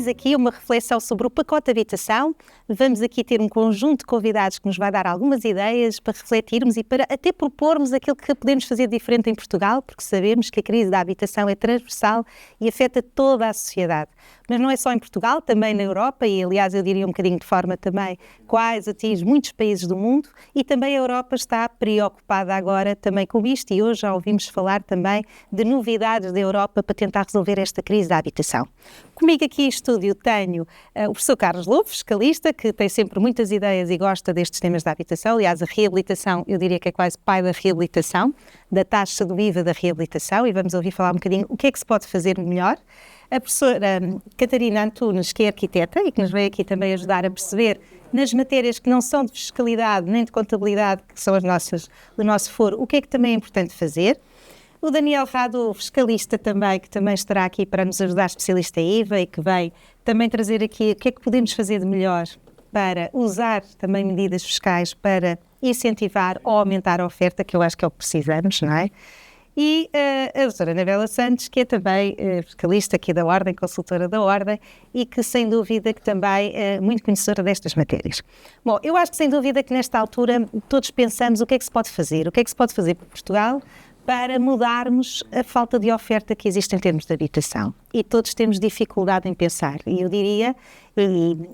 temos aqui uma reflexão sobre o pacote de habitação. Vamos aqui ter um conjunto de convidados que nos vai dar algumas ideias para refletirmos e para até propormos aquilo que podemos fazer diferente em Portugal, porque sabemos que a crise da habitação é transversal e afeta toda a sociedade. Mas não é só em Portugal, também na Europa, e aliás eu diria um bocadinho de forma também quase atinge muitos países do mundo, e também a Europa está preocupada agora também com isto, e hoje já ouvimos falar também de novidades da Europa para tentar resolver esta crise da habitação. Comigo aqui em estúdio tenho o professor Carlos Lobo, fiscalista, que tem sempre muitas ideias e gosta destes temas da habitação. Aliás, a reabilitação, eu diria que é quase pai da reabilitação, da taxa do IVA da reabilitação, e vamos ouvir falar um bocadinho o que é que se pode fazer melhor. A professora Catarina Antunes, que é arquiteta e que nos veio aqui também ajudar a perceber nas matérias que não são de fiscalidade nem de contabilidade, que são as nossas, do nosso foro, o que é que também é importante fazer. O Daniel Rado, fiscalista também, que também estará aqui para nos ajudar, especialista em IVA, e que vem também trazer aqui o que é que podemos fazer de melhor para usar também medidas fiscais para incentivar ou aumentar a oferta, que eu acho que é o que precisamos, não é? E a doutora Anabela Santos, que é também fiscalista aqui da Ordem, consultora da Ordem, e que sem dúvida que também é muito conhecedora destas matérias. Bom, eu acho que sem dúvida que nesta altura todos pensamos o que é que se pode fazer para Portugal para mudarmos a falta de oferta que existe em termos de habitação. E todos temos dificuldade em pensar. E eu diria,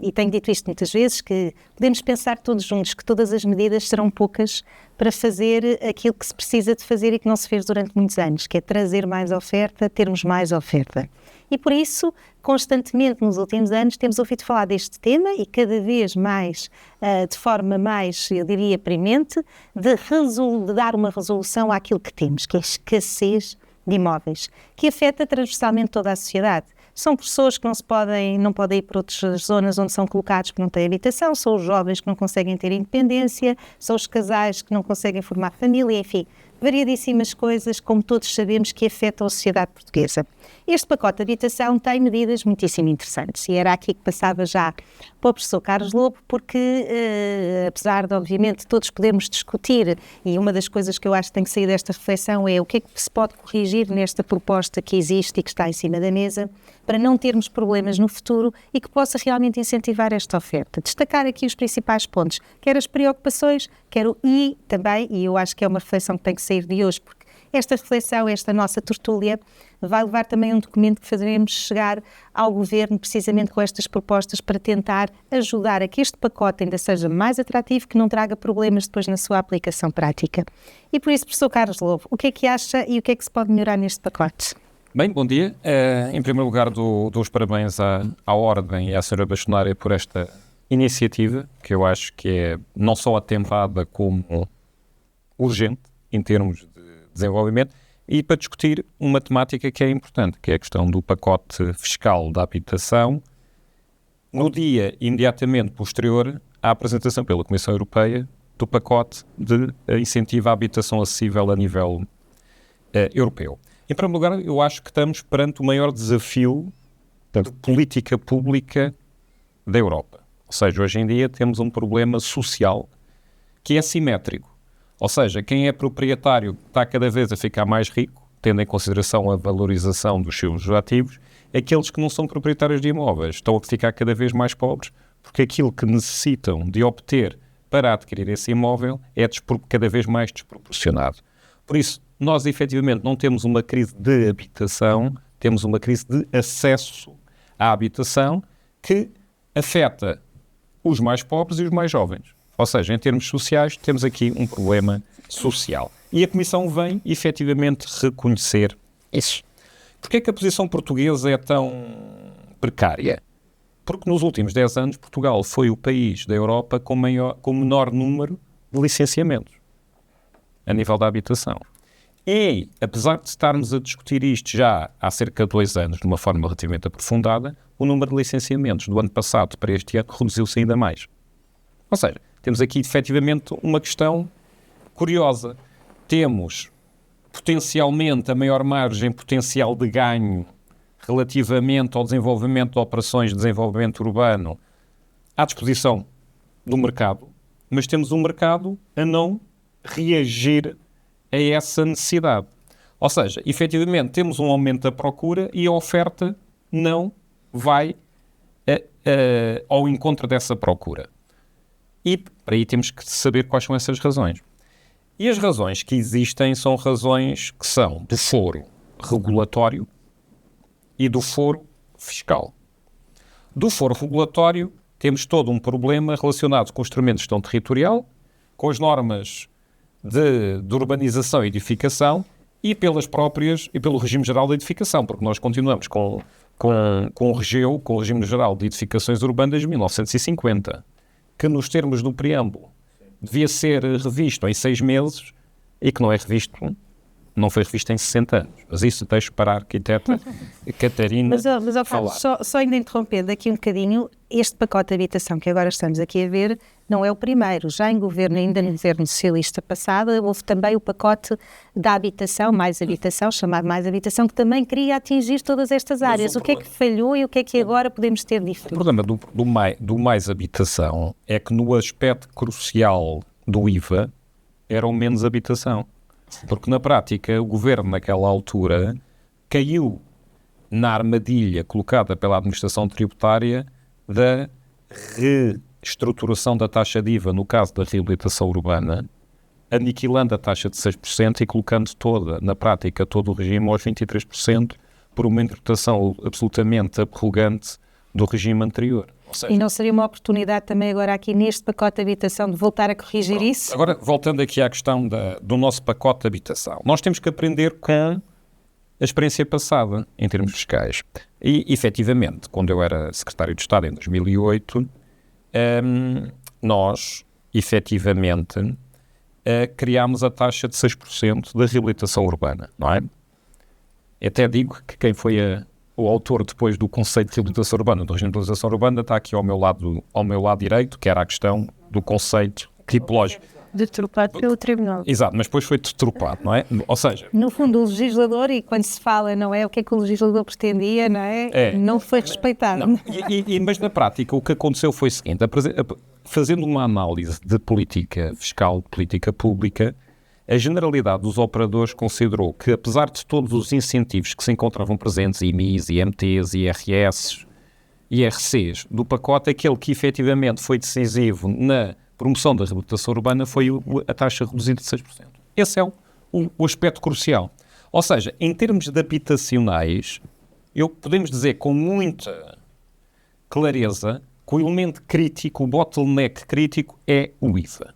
e tenho dito isto muitas vezes, que podemos pensar todos juntos que todas as medidas serão poucas para fazer aquilo que se precisa de fazer e que não se fez durante muitos anos, que é trazer mais oferta, termos mais oferta. E por isso, constantemente nos últimos anos, temos ouvido falar deste tema e cada vez mais, de forma mais, eu diria, premente, de dar uma resolução àquilo que temos, que é a escassez de imóveis, que afeta transversalmente toda a sociedade. São pessoas que não podem ir para outras zonas onde são colocados porque não têm habitação, são os jovens que não conseguem ter independência, são os casais que não conseguem formar família, enfim, variadíssimas coisas, como todos sabemos, que afetam a sociedade portuguesa. Este pacote de habitação tem medidas muitíssimo interessantes e era aqui que passava já para o professor Carlos Lobo, porque apesar de, obviamente, todos podermos discutir, e uma das coisas que eu acho que tem que sair desta reflexão é o que é que se pode corrigir nesta proposta que existe e que está em cima da mesa, para não termos problemas no futuro e que possa realmente incentivar esta oferta. Destacar aqui os principais pontos, quer as preocupações, e também, e eu acho que é uma reflexão que tem que sair de hoje, porque esta reflexão, esta nossa tertúlia, vai levar também um documento que faremos chegar ao Governo, precisamente com estas propostas, para tentar ajudar a que este pacote ainda seja mais atrativo, que não traga problemas depois na sua aplicação prática. E por isso, professor Carlos Lobo, o que é que acha e o que é que se pode melhorar neste pacote? Bem, bom dia. Em primeiro lugar, dou os parabéns à Ordem e à senhora Bastonária por esta iniciativa, que eu acho que é não só atempada como urgente em termos de desenvolvimento, e para discutir uma temática que é importante, que é a questão do pacote fiscal da habitação, no dia imediatamente posterior à apresentação pela Comissão Europeia do pacote de incentivo à habitação acessível a nível europeu. Em primeiro lugar, eu acho que estamos perante o maior desafio de política pública da Europa. Ou seja, hoje em dia temos um problema social que é assimétrico. Ou seja, quem é proprietário está cada vez a ficar mais rico, tendo em consideração a valorização dos seus ativos. Aqueles que não são proprietários de imóveis estão a ficar cada vez mais pobres, porque aquilo que necessitam de obter para adquirir esse imóvel é cada vez mais desproporcionado. Por isso, nós efetivamente não temos uma crise de habitação, temos uma crise de acesso à habitação que afeta os mais pobres e os mais jovens. Ou seja, em termos sociais, temos aqui um problema social. E a Comissão vem, efetivamente, reconhecer isso. Porquê é que a posição portuguesa é tão precária? Porque nos últimos 10 anos, Portugal foi o país da Europa com menor número de licenciamentos a nível da habitação. E, apesar de estarmos a discutir isto já há cerca de 2 anos, de uma forma relativamente aprofundada, o número de licenciamentos do ano passado para este ano reduziu-se ainda mais. Ou seja, temos aqui, efetivamente, uma questão curiosa. Temos, potencialmente, a maior margem potencial de ganho relativamente ao desenvolvimento de operações de desenvolvimento urbano à disposição do mercado, mas temos um mercado a não reagir a essa necessidade. Ou seja, efetivamente, temos um aumento da procura e a oferta não vai ao encontro dessa procura. E para aí temos que saber quais são essas razões. E as razões que existem são razões que são do foro regulatório e do foro fiscal. Do foro regulatório temos todo um problema relacionado com os instrumentos de gestão territorial, com as normas de urbanização e edificação e pelas próprias e pelo regime geral de edificação, porque nós continuamos com o RGEU, com o Regime Geral de Edificações Urbanas de 1950, que nos termos do preâmbulo devia ser revisto em 6 meses e que não foi revisto em 60 anos. Mas isso deixo para a arquiteta Catarina falar. Só ainda interrompendo aqui um bocadinho, este pacote de habitação que agora estamos aqui a ver não é o primeiro. Já ainda no governo socialista passado, houve também o pacote da habitação, chamado Mais Habitação, que também queria atingir todas estas áreas. O que é que falhou e o que é que agora podemos ter diferente? O problema do Mais Habitação é que no aspecto crucial do IVA era o menos habitação. Porque, na prática, o governo, naquela altura, caiu na armadilha colocada pela administração tributária da reestruturação da taxa de IVA no caso da reabilitação urbana, aniquilando a taxa de 6% e colocando na prática, todo o regime aos 23% por uma interpretação absolutamente arrogante do regime anterior. E não seria uma oportunidade também agora aqui neste pacote de habitação de voltar a corrigir isso? Agora, voltando aqui à questão do nosso pacote de habitação, nós temos que aprender com a experiência passada em termos fiscais. E, efetivamente, quando eu era secretário de Estado em 2008, nós, efetivamente, criámos a taxa de 6% da reabilitação urbana, não é? Até digo que quem foi o autor depois do conceito de reabilitação urbana, da regionalização urbana, está aqui ao meu lado direito, que era a questão do conceito tipológico. Deturpado pelo Tribunal. Exato, mas depois foi deturpado, não é? Ou seja... No fundo, o legislador, e quando se fala, não é, o que é que o legislador pretendia, não é? Não foi respeitado. Não. Mas na prática o que aconteceu foi o seguinte, fazendo uma análise de política fiscal, de política pública, a generalidade dos operadores considerou que, apesar de todos os incentivos que se encontravam presentes, IMIs, IMTs, IRS, IRCs, do pacote, aquele que efetivamente foi decisivo na promoção da reabilitação urbana foi a taxa reduzida de 6%. Esse é o aspecto crucial. Ou seja, em termos de habitacionais, podemos dizer com muita clareza que o elemento crítico, o bottleneck crítico é o IVA.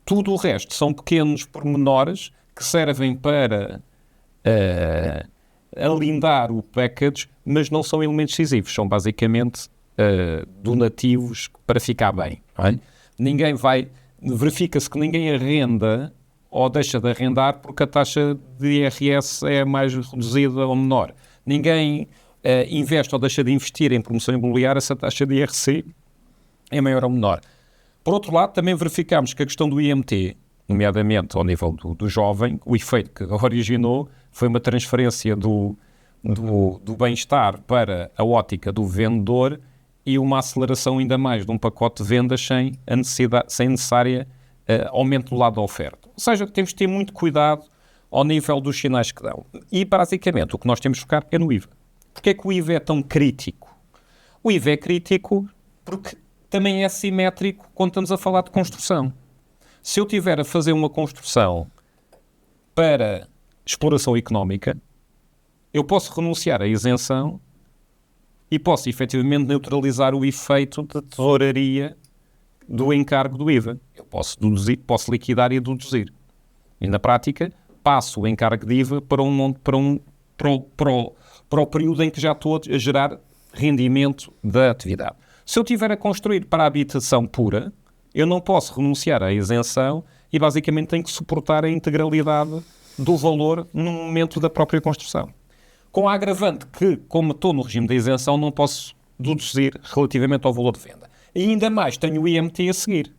Tudo o resto são pequenos pormenores que servem para alindar o package, mas não são elementos decisivos. São basicamente donativos para ficar bem. Não é? Verifica-se que ninguém arrenda ou deixa de arrendar porque a taxa de IRS é mais reduzida ou menor. Ninguém investe ou deixa de investir em promoção imobiliária se a taxa de IRC é maior ou menor. Por outro lado, também verificamos que a questão do IMT, nomeadamente ao nível do jovem, o efeito que originou foi uma transferência do bem-estar para a ótica do vendedor e uma aceleração ainda mais de um pacote de vendas sem necessária aumento do lado da oferta. Ou seja, temos de ter muito cuidado ao nível dos sinais que dão. E, basicamente, o que nós temos de focar é no IVA. Porquê é que o IVA é tão crítico? O IVA é crítico porque também é simétrico quando estamos a falar de construção. Se eu tiver a fazer uma construção para exploração económica, eu posso renunciar à isenção e posso efetivamente neutralizar o efeito de tesouraria do encargo do IVA. Eu posso liquidar e deduzir. E na prática, passo o encargo de IVA para o período em que já estou a gerar rendimento da atividade. Se eu estiver a construir para a habitação pura, eu não posso renunciar à isenção e basicamente tenho que suportar a integralidade do valor no momento da própria construção. Com a agravante que, como estou no regime da isenção, não posso deduzir relativamente ao valor de venda. E ainda mais, tenho o IMT a seguir.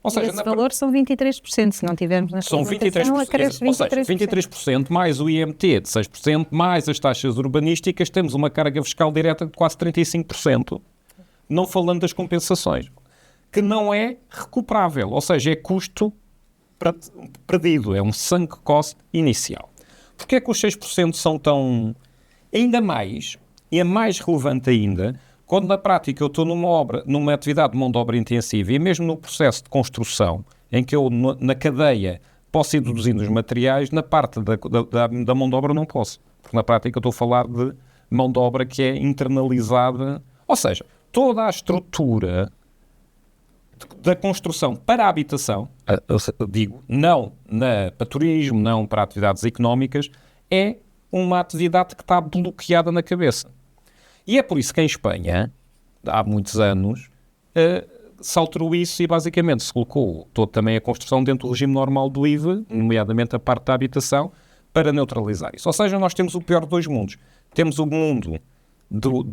Ou seja, esse valor são 23%, se não tivermos na são 23%, ou seja, 23% mais o IMT de 6%, mais as taxas urbanísticas, temos uma carga fiscal direta de quase 35%, não falando das compensações, que não é recuperável, ou seja, é custo perdido, é um sunk cost inicial. Porquê é que os 6% são tão... Ainda mais, e é mais relevante ainda, Quando na prática eu estou numa atividade de mão de obra intensiva e mesmo no processo de construção, em que eu na cadeia posso ir deduzindo os materiais, na parte da mão de obra não posso. Porque na prática eu estou a falar de mão de obra que é internalizada, ou seja, toda a estrutura da construção para a habitação, digo, não para turismo, não para atividades económicas, é uma atividade que está bloqueada na cabeça. E é por isso que em Espanha, há muitos anos, se alterou isso e basicamente se colocou toda também a construção dentro do regime normal do IVA, nomeadamente a parte da habitação, para neutralizar isso. Ou seja, nós temos o pior de dois mundos. Temos o mundo do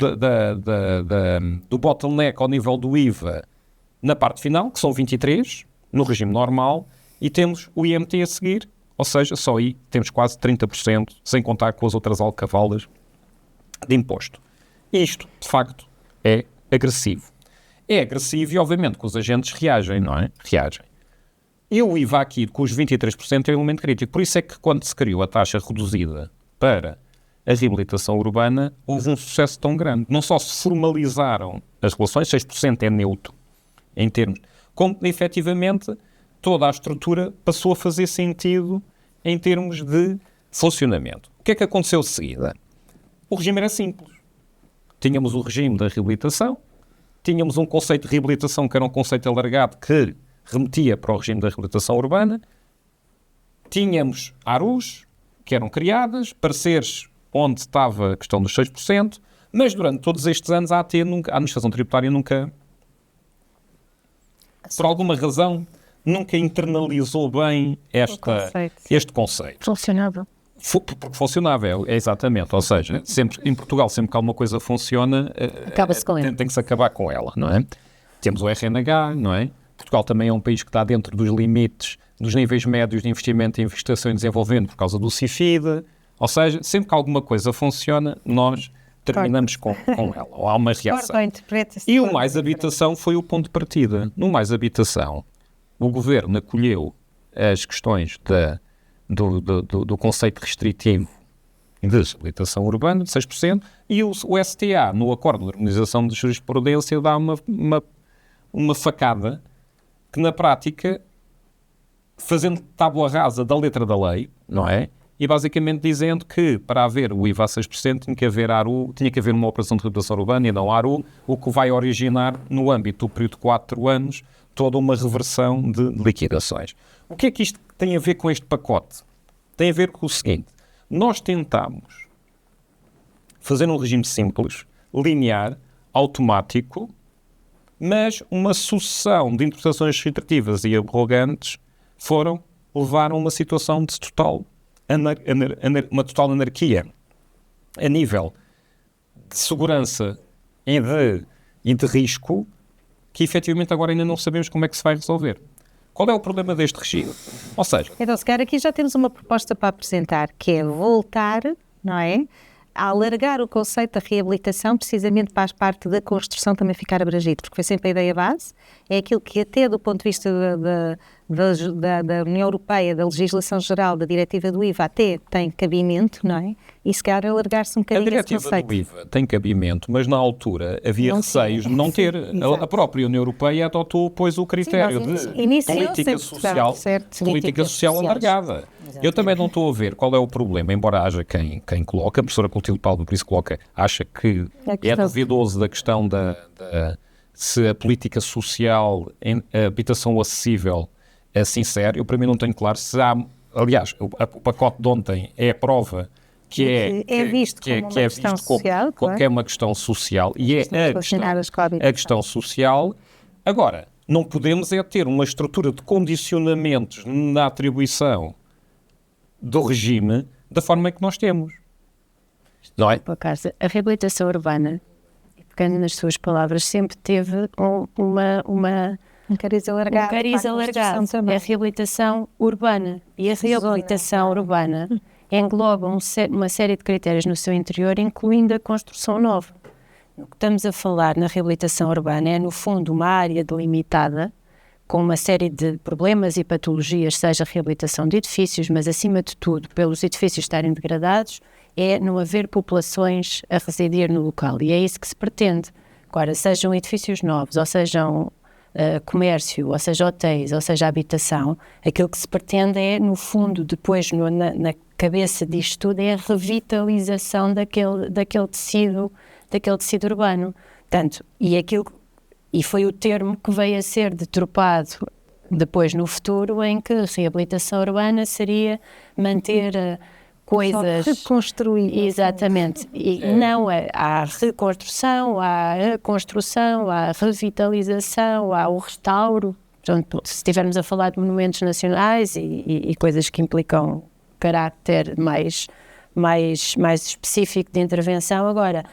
bottleneck ao nível do IVA na parte final, que são 23, no regime normal, e temos o IMT a seguir, ou seja, só aí temos quase 30%, sem contar com as outras alcavalas de imposto. Isto, de facto, é agressivo. É agressivo e, obviamente, que os agentes reagem, não é? Reagem. E o IVA aqui, com os 23%, é um elemento crítico. Por isso é que, quando se criou a taxa reduzida para a reabilitação urbana, houve um sucesso tão grande. Não só se formalizaram as relações, 6% é neutro, em termos, como, efetivamente, toda a estrutura passou a fazer sentido em termos de funcionamento. O que é que aconteceu de seguida? O regime era simples. Tínhamos o regime da reabilitação, tínhamos um conceito de reabilitação que era um conceito alargado que remetia para o regime da reabilitação urbana, tínhamos ARUs, que eram criadas, pareceres onde estava a questão dos 6%, mas durante todos estes anos a administração tributária nunca, por alguma razão, nunca internalizou bem este conceito. Funcionava. Porque funcionava, exatamente. Ou seja, em Portugal, sempre que alguma coisa funciona, acaba-se com ela. Tem que se acabar com ela, não é? Temos o RNH, não é? Portugal também é um país que está dentro dos limites dos níveis médios de investimento em investigação e desenvolvimento por causa do CIFID. Ou seja, sempre que alguma coisa funciona, nós terminamos com ela, ou há uma reação. E o Mais Habitação foi o ponto de partida. No Mais Habitação, o Governo acolheu as questões do conceito restritivo de desabilitação urbana, de 6%, e o STA, no Acordo de Harmonização de Jurisprudência, dá uma facada que, na prática, fazendo tábua rasa da letra da lei, não é? E basicamente dizendo que, para haver o IVA a 6%, tinha que haver ARU, tinha que haver uma operação de reabilitação urbana e não ARU, o que vai originar, no âmbito do período de 4 anos, toda uma reversão de liquidações. O que é que isto tem a ver com este pacote? Tem a ver com o seguinte: nós tentamos fazer um regime simples, linear, automático, mas uma sucessão de interpretações restritivas e arrogantes levaram a uma situação de uma total anarquia a nível de segurança e de risco, que efetivamente agora ainda não sabemos como é que se vai resolver. Qual é o problema deste regime? Ou seja... Então, se calhar aqui já temos uma proposta para apresentar, que é voltar, não é? A alargar o conceito da reabilitação precisamente para a parte da construção também ficar abrangido, porque foi sempre a ideia base, é aquilo que até do ponto de vista da União Europeia, da legislação geral, da diretiva do IVA, até tem cabimento, não é? E se calhar alargar-se um bocadinho esse conceito. A diretiva do IVA tem cabimento, mas na altura havia receios de não ter. A própria União Europeia adotou, pois, o critério de política social alargada. Eu também não estou a ver qual é o problema, embora haja quem coloca, a professora Clotilde Paulo, por isso coloca, acha que é duvidoso da questão se a política social, a habitação acessível, é sincero. Eu, para mim, não tenho claro se há... Aliás, o pacote de ontem é a prova que é visto como uma questão social, que é uma questão social, e é a questão social. Agora, não podemos ter uma estrutura de condicionamentos na atribuição do regime da forma que nós temos. Não é? Por acaso, a reabilitação urbana, pegando nas suas palavras, sempre teve um cariz alargado. É a reabilitação urbana. E a reabilitação urbana engloba uma série de critérios no seu interior, incluindo a construção nova. O que estamos a falar na reabilitação urbana é, no fundo, uma área delimitada com uma série de problemas e patologias, seja a reabilitação de edifícios, mas, acima de tudo, pelos edifícios estarem degradados, é não haver populações a residir no local. E é isso que se pretende Agora, sejam edifícios novos, ou sejam comércio, ou seja hotéis, ou seja habitação, aquilo que se pretende é, no fundo, depois na cabeça disto tudo, é a revitalização daquele tecido urbano. Portanto, e foi o termo que veio a ser detropado depois no futuro, em que a reabilitação urbana seria manter coisas... Reconstruir. Exatamente. E não há reconstrução, há a construção, há a revitalização, há o restauro. Portanto, se estivermos a falar de monumentos nacionais e coisas que implicam caráter mais específico de intervenção, agora...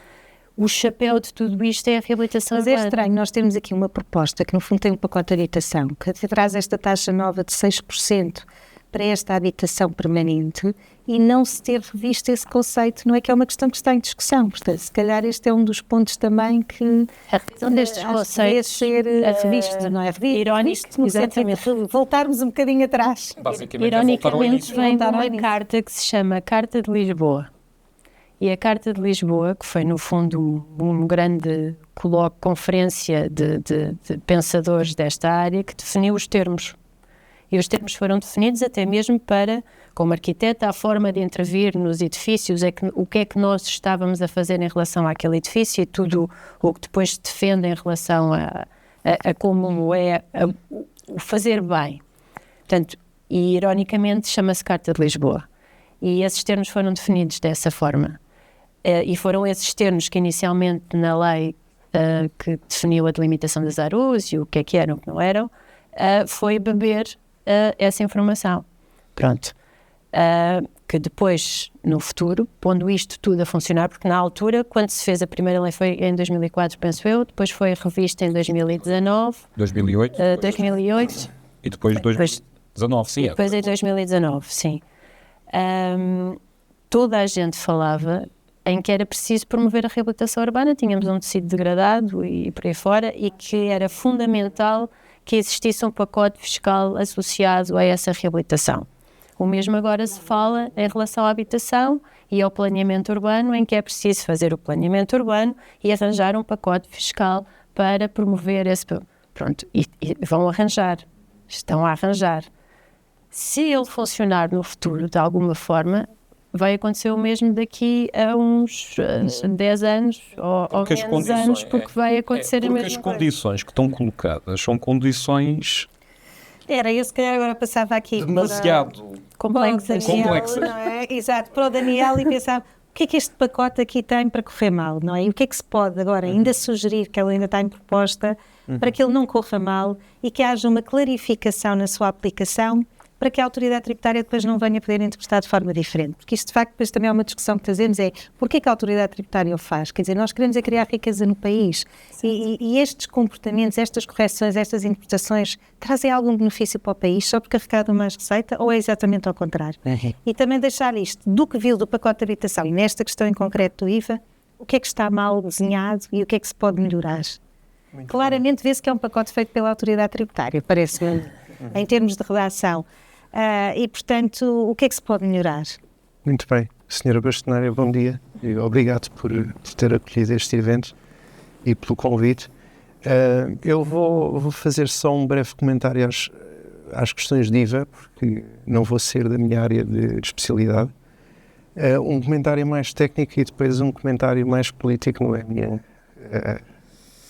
O chapéu de tudo isto é a reabilitação urbana. Mas é estranho, nós temos aqui uma proposta que no fundo tem um pacote de habitação, que traz esta taxa nova de 6% para esta habitação permanente e não se ter revisto esse conceito, não é que é uma questão que está em discussão. Portanto, se calhar este é um dos pontos também que a revisão destes conceitos ser revisto, não é? Irónico, no sentido de voltarmos um bocadinho atrás. Ironicamente vem de uma carta que se chama Carta de Lisboa. E a Carta de Lisboa, que foi, no fundo, um grande colóquio, conferência de pensadores desta área, que definiu os termos. E os termos foram definidos até mesmo para, como arquiteta, a forma de intervir nos edifícios, o que é que nós estávamos a fazer em relação àquele edifício e tudo o que depois se defende em relação a como é o fazer bem. Portanto, e ironicamente chama-se Carta de Lisboa. E esses termos foram definidos dessa forma. E foram esses termos que inicialmente na lei que definiu a delimitação das ARUs e o que eram, o que não eram, foi beber essa informação. Pronto. Que depois, no futuro, pondo isto tudo a funcionar, porque na altura, quando se fez a primeira lei foi em 2004, penso eu, depois foi revista em 2019. 2008. 2008. E depois 2019, sim. Depois em 2019, sim. Toda a gente falava em que era preciso promover a reabilitação urbana, tínhamos um tecido degradado e por aí fora, e que era fundamental que existisse um pacote fiscal associado a essa reabilitação. O mesmo agora se fala em relação à habitação e ao planeamento urbano, em que é preciso fazer o planeamento urbano e arranjar um pacote fiscal para promover esse... Pronto, e vão arranjar, estão a arranjar. Se ele funcionar no futuro, de alguma forma, vai acontecer o mesmo daqui a uns 10 anos ou menos anos, porque vai acontecer a mesma coisa. Porque as condições que estão colocadas são condições... Era eu, se calhar, agora passava aqui demasiado complexas. Não é? Exato, para o Daniel e pensava, o que é que este pacote aqui tem para correr mal, não é? E o que é que se pode agora ainda sugerir, que ele ainda está em proposta, para que ele não corra mal e que haja uma clarificação na sua aplicação, para que a autoridade tributária depois não venha poder interpretar de forma diferente. Porque isto, de facto, depois também é uma discussão que trazemos, é porquê que a autoridade tributária o faz? Quer dizer, nós queremos é criar riqueza no país e estes comportamentos, estas correções, estas interpretações trazem algum benefício para o país só porque arrecadam mais receita ou é exatamente ao contrário? E também deixar isto, do que viu do pacote de habitação e nesta questão em concreto do IVA, o que é que está mal desenhado e o que é que se pode melhorar? Claramente vê-se que é um pacote feito pela autoridade tributária, parece-me, em termos de redação. E, portanto, o que é que se pode melhorar? Muito bem. Senhora Bastonária, bom dia. E obrigado por ter acolhido este evento e pelo convite. Eu vou fazer só um breve comentário às questões de IVA, porque não vou ser da minha área de especialidade. Um comentário mais técnico e depois um comentário mais político, não é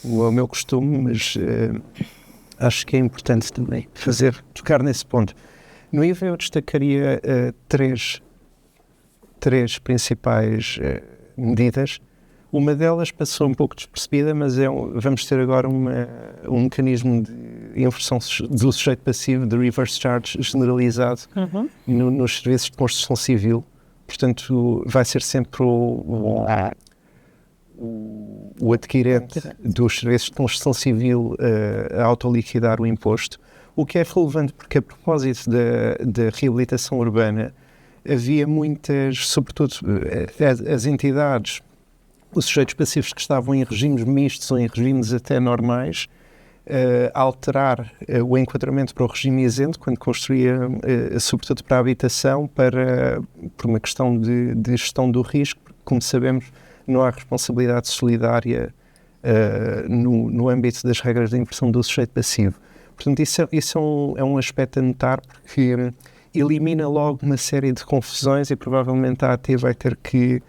o meu costume, mas acho que é importante também tocar nesse ponto. No IVA eu destacaria três principais medidas. Uma delas passou um pouco despercebida, mas vamos ter agora um mecanismo de inversão do sujeito passivo, de reverse charge generalizado nos serviços de construção civil. Portanto, vai ser sempre o adquirente dos serviços de construção civil a autoliquidar o imposto. O que é relevante porque, a propósito da reabilitação urbana, havia muitas, sobretudo as entidades, os sujeitos passivos que estavam em regimes mistos ou em regimes até normais, alterar o enquadramento para o regime isento, quando construía, sobretudo para a habitação, por uma questão de gestão do risco, porque, como sabemos, não há responsabilidade solidária no âmbito das regras de inversão do sujeito passivo. Portanto, isso é um aspecto a notar, porque elimina logo uma série de confusões e provavelmente a AT vai ter que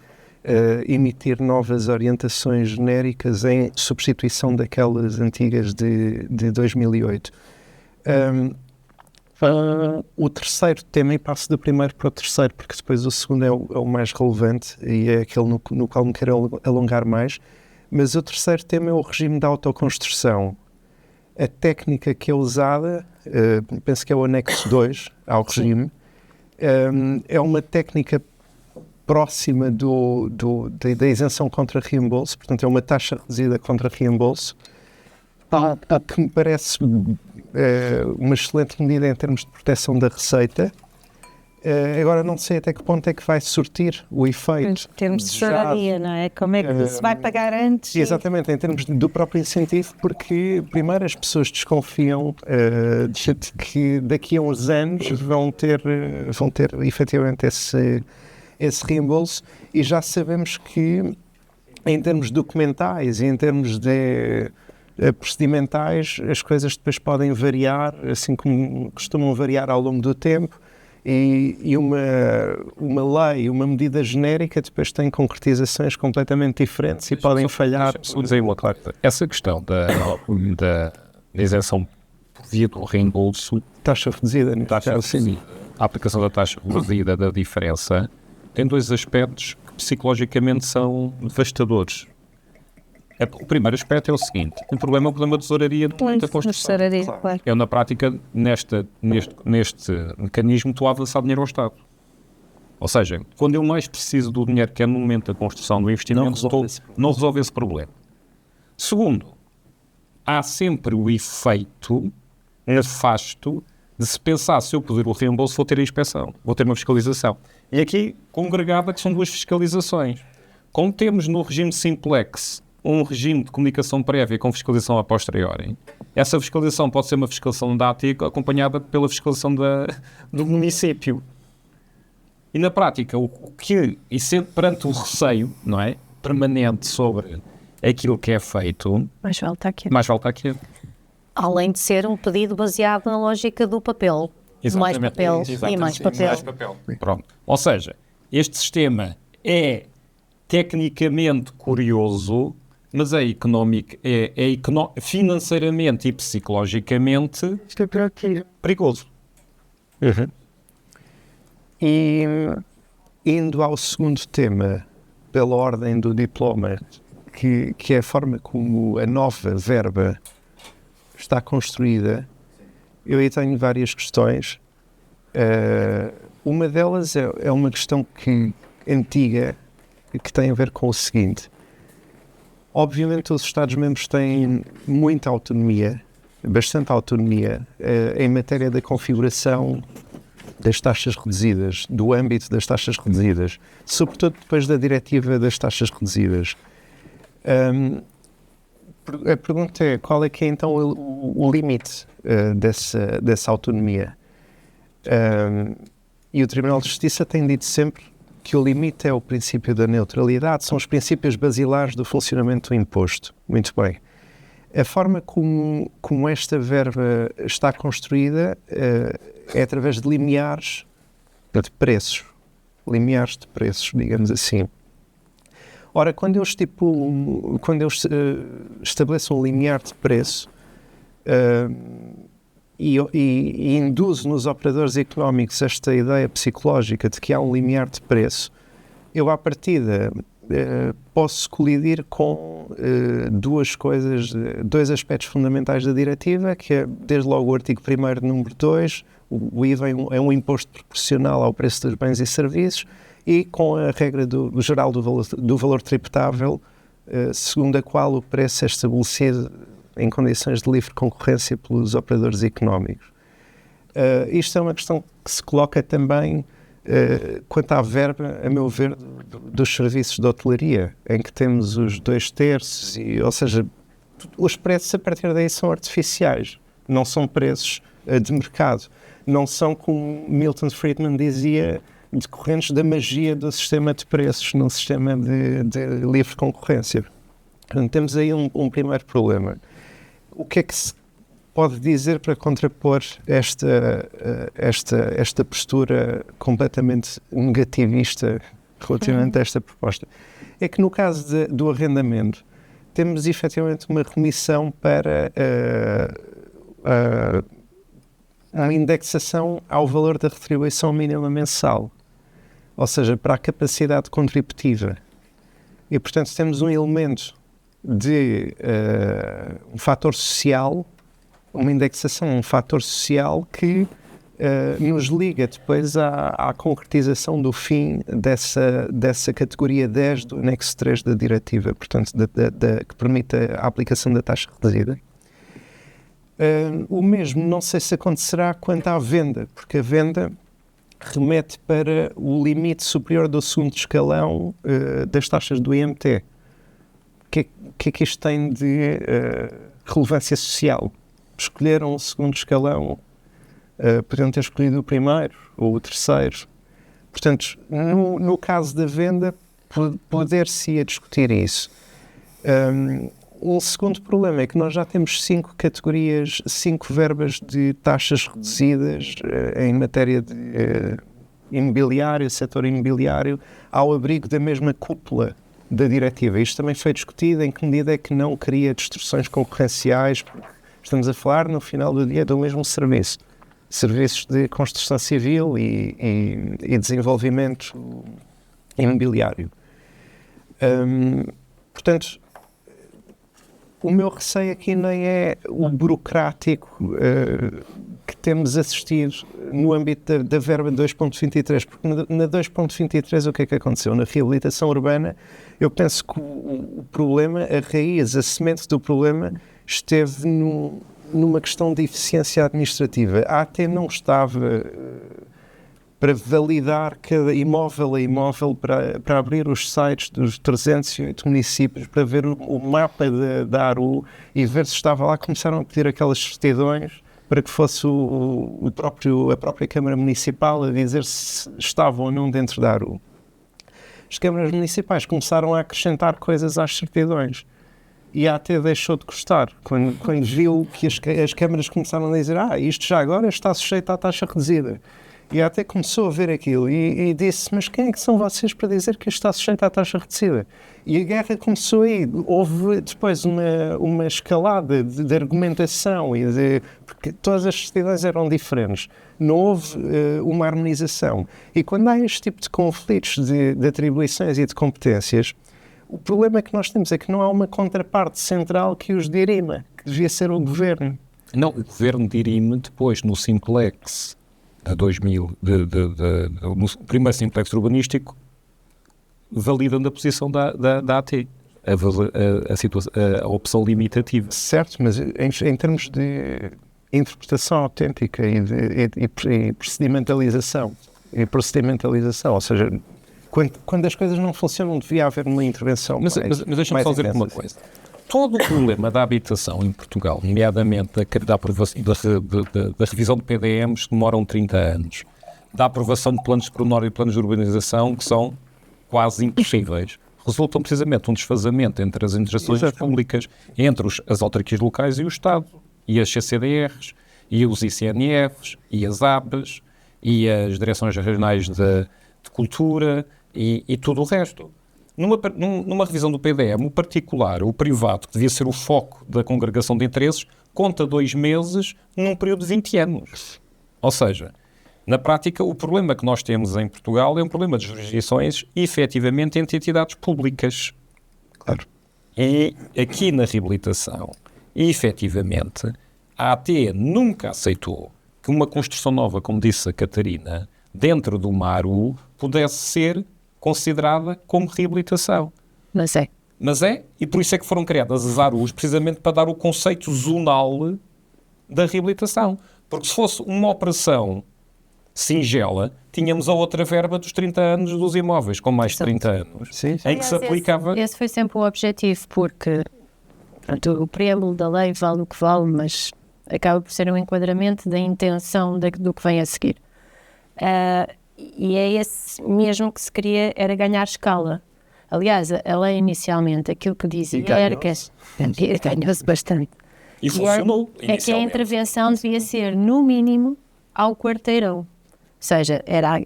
emitir novas orientações genéricas em substituição daquelas antigas de 2008. O terceiro tema, e passo do primeiro para o terceiro, porque depois o segundo é o mais relevante e é aquele no qual me quero alongar mais, mas o terceiro tema é o regime da autoconstrução. A técnica que é usada, penso que é o anexo 2 ao regime, é uma técnica próxima da isenção contra reembolso, portanto é uma taxa reduzida contra reembolso, que me parece uma excelente medida em termos de proteção da receita. Agora não sei até que ponto é que vai surtir o efeito. Em termos de tesouraria, não é? Como é que se vai pagar antes? Exatamente, em termos do próprio incentivo, porque primeiro as pessoas desconfiam de que daqui a uns anos vão ter efetivamente esse reembolso, e já sabemos que em termos documentais e em termos de procedimentais as coisas depois podem variar, assim como costumam variar ao longo do tempo, e uma lei, uma medida genérica depois tem concretizações completamente diferentes e podem falhar. Claro, essa questão da isenção via do reembolso, taxa reduzida, a aplicação da taxa reduzida da diferença, tem dois aspectos que psicologicamente são devastadores. O primeiro aspecto é o seguinte: o problema de tesouraria da construção. Claro. Na prática, neste mecanismo, estou a avançar dinheiro ao Estado. Ou seja, quando eu mais preciso do dinheiro, que é no momento da construção do investimento, não resolve esse problema. Segundo, há sempre o efeito nefasto de se pensar, se eu pedir o reembolso, vou ter a inspeção, vou ter uma fiscalização. E aqui, congregada, que são duas fiscalizações. Como temos no regime Simplex um regime de comunicação prévia com fiscalização a posteriori, essa fiscalização pode ser uma fiscalização da AT acompanhada pela fiscalização do município. E na prática, e sendo perante o receio, não é, permanente sobre aquilo que é feito, mais vale estar quieto. Além de ser um pedido baseado na lógica do papel. Exatamente. Mais papel e mais papel. Pronto. Ou seja, este sistema é tecnicamente curioso, mas é financeiramente e psicologicamente perigoso. Uhum. E indo ao segundo tema, pela ordem do diploma, que é a forma como a nova verba está construída, eu aí tenho várias questões. Uma delas é uma questão antiga, que tem a ver com o seguinte: obviamente os Estados-membros têm muita autonomia, bastante autonomia, em matéria da configuração das taxas reduzidas, do âmbito das taxas reduzidas, sobretudo depois da diretiva das taxas reduzidas. A pergunta é, qual é que é então o limite dessa autonomia? E o Tribunal de Justiça tem dito sempre que o limite é o princípio da neutralidade, são os princípios basilares do funcionamento do imposto. Muito bem. A forma como esta verba está construída é através de limiares de preços, digamos assim. Ora, quando eu estabeleço um limiar de preço e induzo nos operadores económicos esta ideia psicológica de que há um limiar de preço, eu, à partida, posso colidir com dois aspectos fundamentais da diretiva, que é, desde logo, o artigo 1º, número 2, o IVA é um imposto proporcional ao preço dos bens e serviços, e com a regra geral do valor tributável, segundo a qual o preço é estabelecido em condições de livre concorrência pelos operadores económicos. Isto é uma questão que se coloca também quanto à verba, a meu ver, dos serviços de hotelaria, em que temos os 2/3, ou seja, os preços a partir daí são artificiais, não são preços de mercado, não são, como Milton Friedman dizia, decorrentes da magia do sistema de preços num sistema de livre concorrência. Portanto, temos aí um primeiro problema. O que é que se pode dizer para contrapor esta postura completamente negativista relativamente a esta proposta? É que no caso do arrendamento, temos efetivamente uma remissão para uma indexação ao valor da retribuição mínima mensal, ou seja, para a capacidade contributiva. E, portanto, temos um elemento de um fator social, uma indexação, um fator social que nos liga depois à concretização do fim dessa categoria 10 do anexo 3 da diretiva, portanto, que permite a aplicação da taxa reduzida. O mesmo não sei se acontecerá quanto à venda, porque a venda remete para o limite superior do segundo escalão das taxas do IMT. O que é que isto tem de relevância social? Escolheram o segundo escalão, podiam ter escolhido o primeiro ou o terceiro. Portanto, no caso da venda, poder-se-ia discutir isso. Um segundo problema é que nós já temos 5 categorias, 5 verbas de taxas reduzidas em matéria de imobiliário, setor imobiliário, ao abrigo da mesma cúpula da diretiva. Isto também foi discutido, em que medida é que não cria distorções concorrenciais, porque estamos a falar, no final do dia, do mesmo serviço. Serviços de construção civil e desenvolvimento imobiliário. Portanto, o meu receio aqui nem é o burocrático que temos assistido no âmbito da verba 2.23, porque na 2.23 o que é que aconteceu? Na reabilitação urbana, eu penso que o problema, a raiz, a semente do problema, esteve numa questão de eficiência administrativa. A AT não estava para validar cada imóvel a imóvel, para abrir os sites dos 308 municípios, para ver o mapa da ARU e ver se estava lá. Começaram a pedir aquelas certidões para que fosse a própria Câmara Municipal a dizer se estavam ou não dentro da ARU. As câmaras municipais começaram a acrescentar coisas às certidões. E a AT deixou de custar, quando viu que as câmaras começaram a dizer isto já agora está sujeito à taxa reduzida. E a AT começou a ver aquilo e disse, mas quem é que são vocês para dizer que isto está sujeito à taxa reduzida? E a guerra começou aí. Houve depois uma escalada de argumentação, porque todas as certidões eram diferentes. Não houve uma harmonização. E quando há este tipo de conflitos de atribuições e de competências, o problema que nós temos é que não há uma contraparte central que os dirima, que devia ser o Governo. Não, o Governo dirime depois no Simplex a 2000, no primeiro Simplex urbanístico, validando a posição da AT, a opção limitativa. Certo, mas em termos de interpretação autêntica e procedimentalização, ou seja, quando as coisas não funcionam, devia haver uma intervenção. Mas deixa-me só dizer uma coisa. Todo o problema da habitação em Portugal, nomeadamente da revisão de PDMs, que demoram 30 anos, da aprovação de planos de pormenor e planos de urbanização, que são quase impossíveis, resultam precisamente de um desfazamento entre as administrações públicas, entre as autarquias locais e o Estado, e as CCDRs, e os ICNFs, e as ABs, e as direções regionais de cultura, e tudo o resto. Numa revisão do PDM, o particular, o privado, que devia ser o foco da congregação de interesses, conta 2 meses num período de 20 anos. Ou seja, na prática, o problema que nós temos em Portugal é um problema de jurisdições efetivamente entre entidades públicas. Claro. E aqui na reabilitação, efetivamente, a AT nunca aceitou que uma construção nova, como disse a Catarina, dentro do MARU, pudesse ser considerada como reabilitação. Mas é, e por isso é que foram criadas as ARUs, precisamente para dar o conceito zonal da reabilitação. Porque se fosse uma operação singela, tínhamos a outra verba dos 30 anos dos imóveis, com mais de 30 anos, sim. Em que se aplicava... Esse foi sempre o objetivo, porque o preâmbulo da lei vale o que vale, mas acaba por ser um enquadramento da intenção do que vem a seguir. E é esse mesmo que se queria, era ganhar escala. Aliás, a lei inicialmente, aquilo que dizia era que ganhou-se bastante. E funcionou. É que a intervenção devia ser, no mínimo, ao quarteirão. Ou seja, era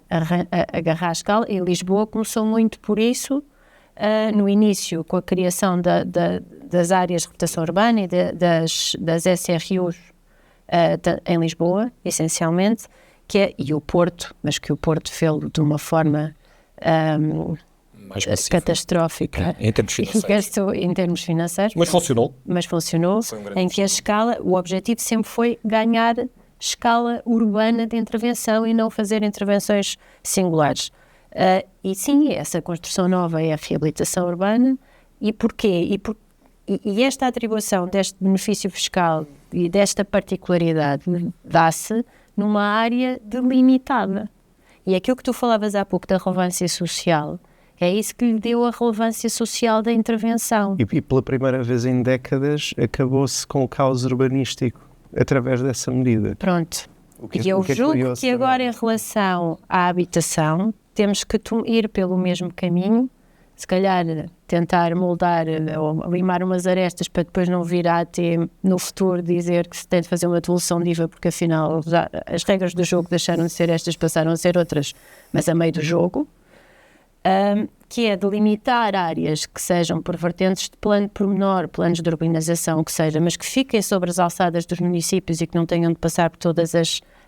agarrar a escala. Em Lisboa começou muito por isso, no início, com a criação das áreas de reputação urbana e das SRUs em Lisboa, essencialmente, e o Porto, mas que o Porto fez de uma forma catastrófica em termos financeiros. Mas funcionou. Em que a escala, o objetivo sempre foi ganhar escala urbana de intervenção e não fazer intervenções singulares. E sim, essa construção nova é a reabilitação urbana. E porquê? E esta atribuição deste benefício fiscal e desta particularidade dá-se numa área delimitada. E aquilo que tu falavas há pouco da relevância social, é isso que lhe deu a relevância social da intervenção. E pela primeira vez em décadas acabou-se com o caos urbanístico através dessa medida. Pronto. E eu julgo que agora, em relação à habitação, temos que ir pelo mesmo caminho, se calhar tentar moldar ou limar umas arestas para depois não vir a ter no futuro dizer que se tem de fazer uma devolução de IVA porque afinal as regras do jogo deixaram de ser estas, passaram a ser outras, mas a meio do jogo, que é delimitar áreas que sejam por vertentes de plano pormenor, planos de urbanização, que seja, mas que fiquem sobre as alçadas dos municípios e que não tenham de passar por todas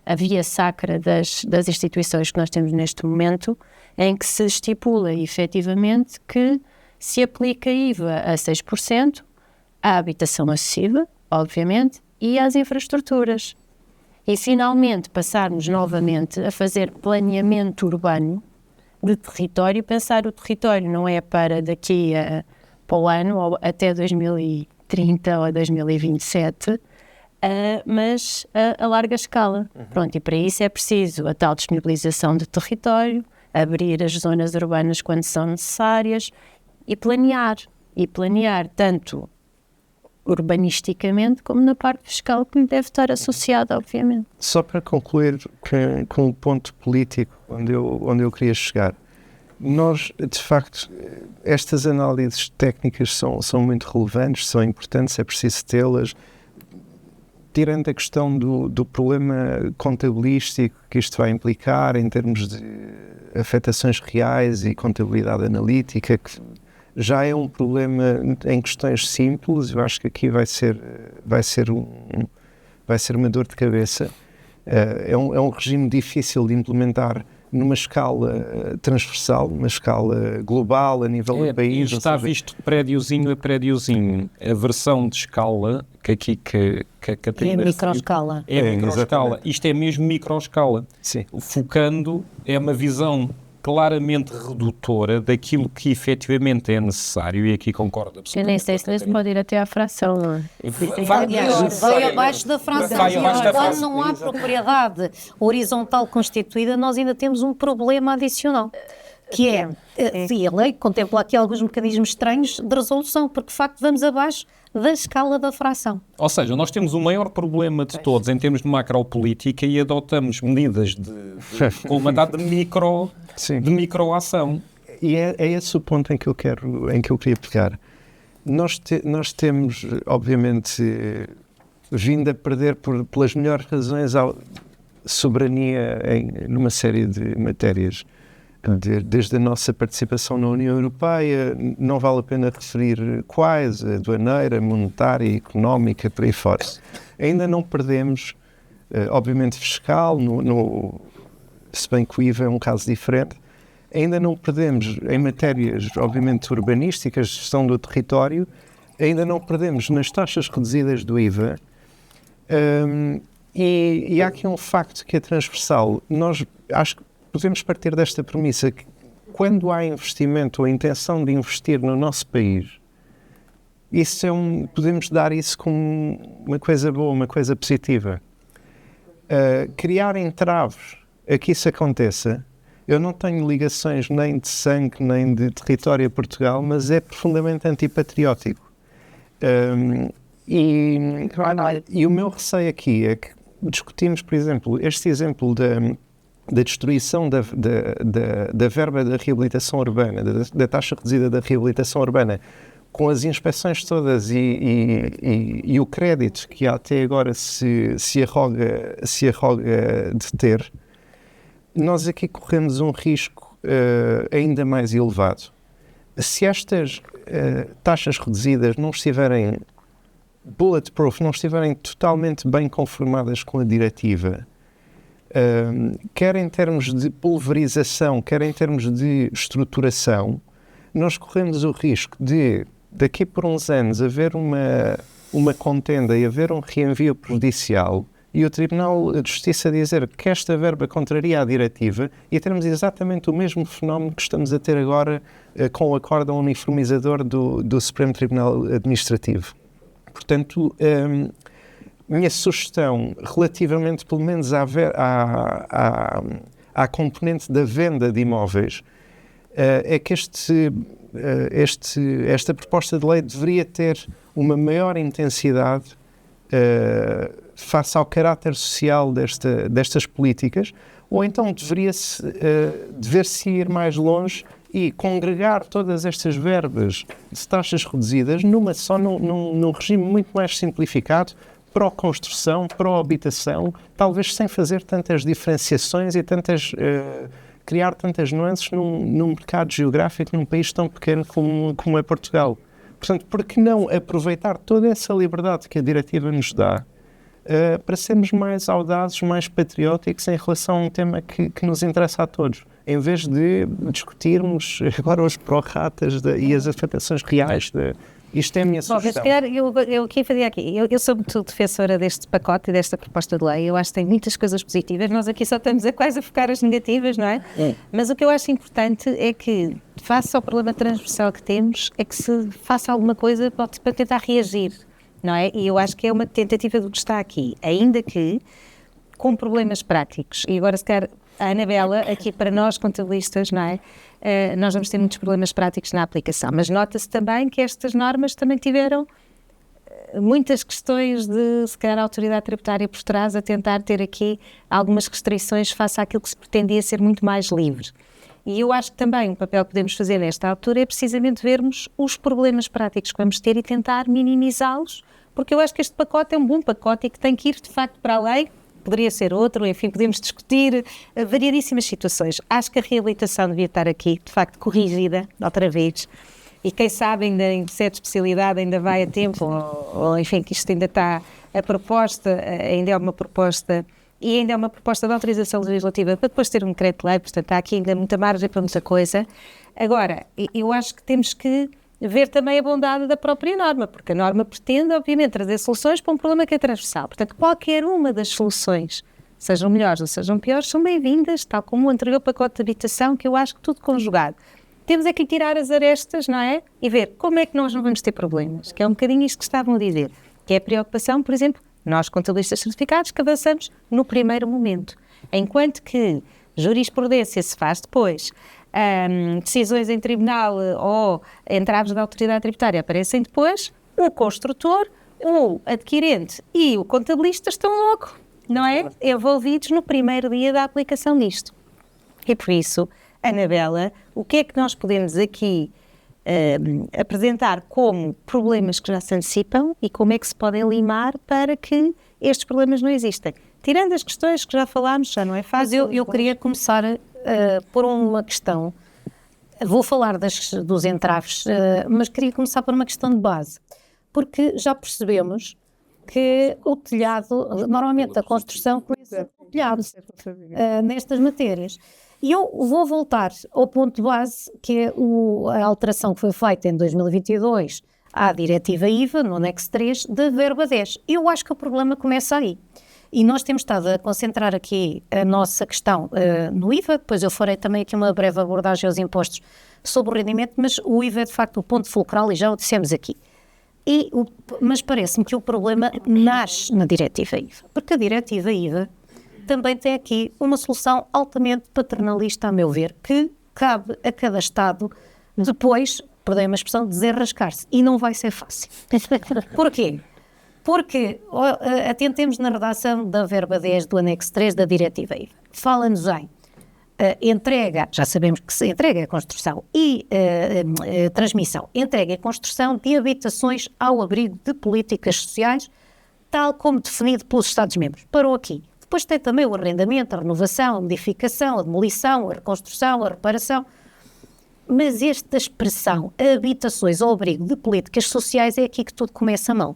a via sacra das instituições que nós temos neste momento, em que se estipula efetivamente que se aplica IVA a 6%, à habitação acessível, obviamente, e às infraestruturas. E finalmente passarmos novamente a fazer planeamento urbano de território, pensar o território não é para daqui para o ano, ou até 2030 ou 2027, mas a larga escala. Pronto, e para isso é preciso a tal disponibilização de território, abrir as zonas urbanas quando são necessárias e planear tanto urbanisticamente como na parte fiscal, que lhe deve estar associada, obviamente. Só para concluir com o ponto político onde eu queria chegar, nós, de facto, estas análises técnicas são muito relevantes, são importantes, é preciso tê-las. Tirando a questão do problema contabilístico que isto vai implicar em termos de afetações reais e contabilidade analítica, que já é um problema em questões simples, eu acho que aqui vai ser uma dor de cabeça. É um regime difícil de implementar numa escala transversal, numa escala global, a nível do país. Está visto prédiozinho a prédiozinho. A versão de escala que a Catarina... É microescala. É microescala. Isto é mesmo microescala. Sim. Focando, é uma visão claramente redutora daquilo que efetivamente é necessário, e aqui concordo absolutamente. Eu nem sei se isso pode ir até à fração, não é? Vai abaixo da fração. Quando não há propriedade horizontal constituída, nós ainda temos um problema adicional, que é, a lei contempla aqui alguns mecanismos estranhos de resolução, porque de facto vamos abaixo da escala da fração. Ou seja, nós temos o maior problema de todos em termos de macropolítica e adotamos medidas com uma data de microação. E é esse o ponto em que eu queria pegar. Nós temos, obviamente, vindo a perder pelas melhores razões a soberania numa série de matérias. Desde a nossa participação na União Europeia, não vale a pena referir quais, aduaneira, monetária, económica, por aí fora. Ainda não perdemos, obviamente, fiscal, se bem que o IVA é um caso diferente, ainda não perdemos em matérias, obviamente, urbanísticas, gestão do território, ainda não perdemos nas taxas reduzidas do IVA, e há aqui um facto que é transversal. Nós, acho que podemos partir desta premissa que quando há investimento ou a intenção de investir no nosso país, podemos dar isso como uma coisa boa, uma coisa positiva. Criar entraves a que isso aconteça, eu não tenho ligações nem de sangue nem de território a Portugal, mas é profundamente antipatriótico. E o meu receio aqui é que discutimos, por exemplo, este exemplo da destruição da verba da reabilitação urbana, da taxa reduzida da reabilitação urbana, com as inspeções todas e o crédito que até agora se arroga de ter, nós aqui corremos um risco ainda mais elevado. Se estas taxas reduzidas não estiverem bulletproof, não estiverem totalmente bem conformadas com a diretiva, quer em termos de pulverização, quer em termos de estruturação, nós corremos o risco de, daqui por uns anos, haver uma contenda e haver um reenvio prejudicial e o Tribunal de Justiça dizer que esta verba contraria a diretiva e termos exatamente o mesmo fenómeno que estamos a ter agora com o acórdão uniformizador do Supremo Tribunal Administrativo. Portanto, minha sugestão, relativamente pelo menos à componente da venda de imóveis, é que esta proposta de lei deveria ter uma maior intensidade face ao caráter social destas políticas, ou então dever-se ir mais longe e congregar todas estas verbas de taxas reduzidas num regime muito mais simplificado, pró-construção, pró-habitação, talvez sem fazer tantas diferenciações e criar tantas nuances num mercado geográfico, num país tão pequeno como é Portugal. Portanto, por que não aproveitar toda essa liberdade que a diretiva nos dá para sermos mais audazes, mais patrióticos em relação a um tema que nos interessa a todos, em vez de discutirmos agora os pró-ratas e as afetações reais. Isto é a minha sugestão. Eu aqui fazia eu sou muito defensora deste pacote e desta proposta de lei. Eu acho que tem muitas coisas positivas. Nós aqui só estamos quase a focar as negativas, não é? Mas o que eu acho importante é que, face ao problema transversal que temos, é que se faça alguma coisa para tentar reagir, não é? E eu acho que é uma tentativa do que está aqui, ainda que com problemas práticos. E agora, se calhar, a Anabela, aqui para nós contabilistas, não é? Nós vamos ter muitos problemas práticos na aplicação, mas nota-se também que estas normas também tiveram muitas questões de, se calhar, a autoridade tributária por trás a tentar ter aqui algumas restrições face àquilo que se pretendia ser muito mais livre. E eu acho que também o papel que podemos fazer nesta altura é precisamente vermos os problemas práticos que vamos ter e tentar minimizá-los, porque eu acho que este pacote é um bom pacote e que tem que ir, de facto, para a lei. Poderia ser outro, enfim, podemos discutir variadíssimas situações. Acho que a reabilitação devia estar aqui, de facto, corrigida outra vez. E quem sabe ainda em certa especialidade ainda vai a tempo, ou enfim, que isto ainda está, a proposta ainda é uma proposta, e ainda é uma proposta de autorização legislativa para depois ter um decreto-lei, portanto há aqui ainda muita margem para muita coisa. Agora, eu acho que temos que ver também a bondade da própria norma, porque a norma pretende, obviamente, trazer soluções para um problema que é transversal. Portanto, qualquer uma das soluções, sejam melhores ou sejam piores, são bem-vindas, tal como o anterior pacote de habitação, que eu acho que tudo conjugado. Temos é que tirar as arestas, não é? E ver como é que nós não vamos ter problemas, que é um bocadinho isto que estavam a dizer, que é a preocupação, por exemplo, nós contabilistas certificados, que avançamos no primeiro momento, enquanto que jurisprudência se faz depois, decisões em tribunal ou entraves da autoridade tributária aparecem depois, o construtor, o adquirente e o contabilista estão logo, não é? Envolvidos no primeiro dia da aplicação disto. E por isso, Anabela, o que é que nós podemos aqui apresentar como problemas que já se antecipam e como é que se podem limar para que estes problemas não existam? Tirando as questões que já falámos, já não é fácil. Mas eu queria começar por uma questão. Vou falar dos entraves, mas queria começar por uma questão de base. Porque já percebemos que o telhado, normalmente a construção começa com o telhado nestas matérias. E eu vou voltar ao ponto de base, que é a alteração que foi feita em 2022 à diretiva IVA, no anexo 3, da verba 10. Eu acho que o problema começa aí. E nós temos estado a concentrar aqui a nossa questão no IVA, depois eu farei também aqui uma breve abordagem aos impostos sobre o rendimento, mas o IVA é de facto o ponto fulcral e já o dissemos aqui. Mas parece-me que o problema nasce na diretiva IVA, porque a diretiva IVA também tem aqui uma solução altamente paternalista, a meu ver, que cabe a cada Estado depois, perdão a expressão, desenrascar-se. E não vai ser fácil. Porquê? Porque atentemos na redação da verba 10 do anexo 3 da diretiva IVA. Fala-nos em entrega, já sabemos que se entrega a construção e transmissão, entrega e construção de habitações ao abrigo de políticas sociais, tal como definido pelos Estados-membros. Parou aqui. Depois tem também o arrendamento, a renovação, a modificação, a demolição, a reconstrução, a reparação. Mas esta expressão, habitações ao abrigo de políticas sociais, é aqui que tudo começa mal.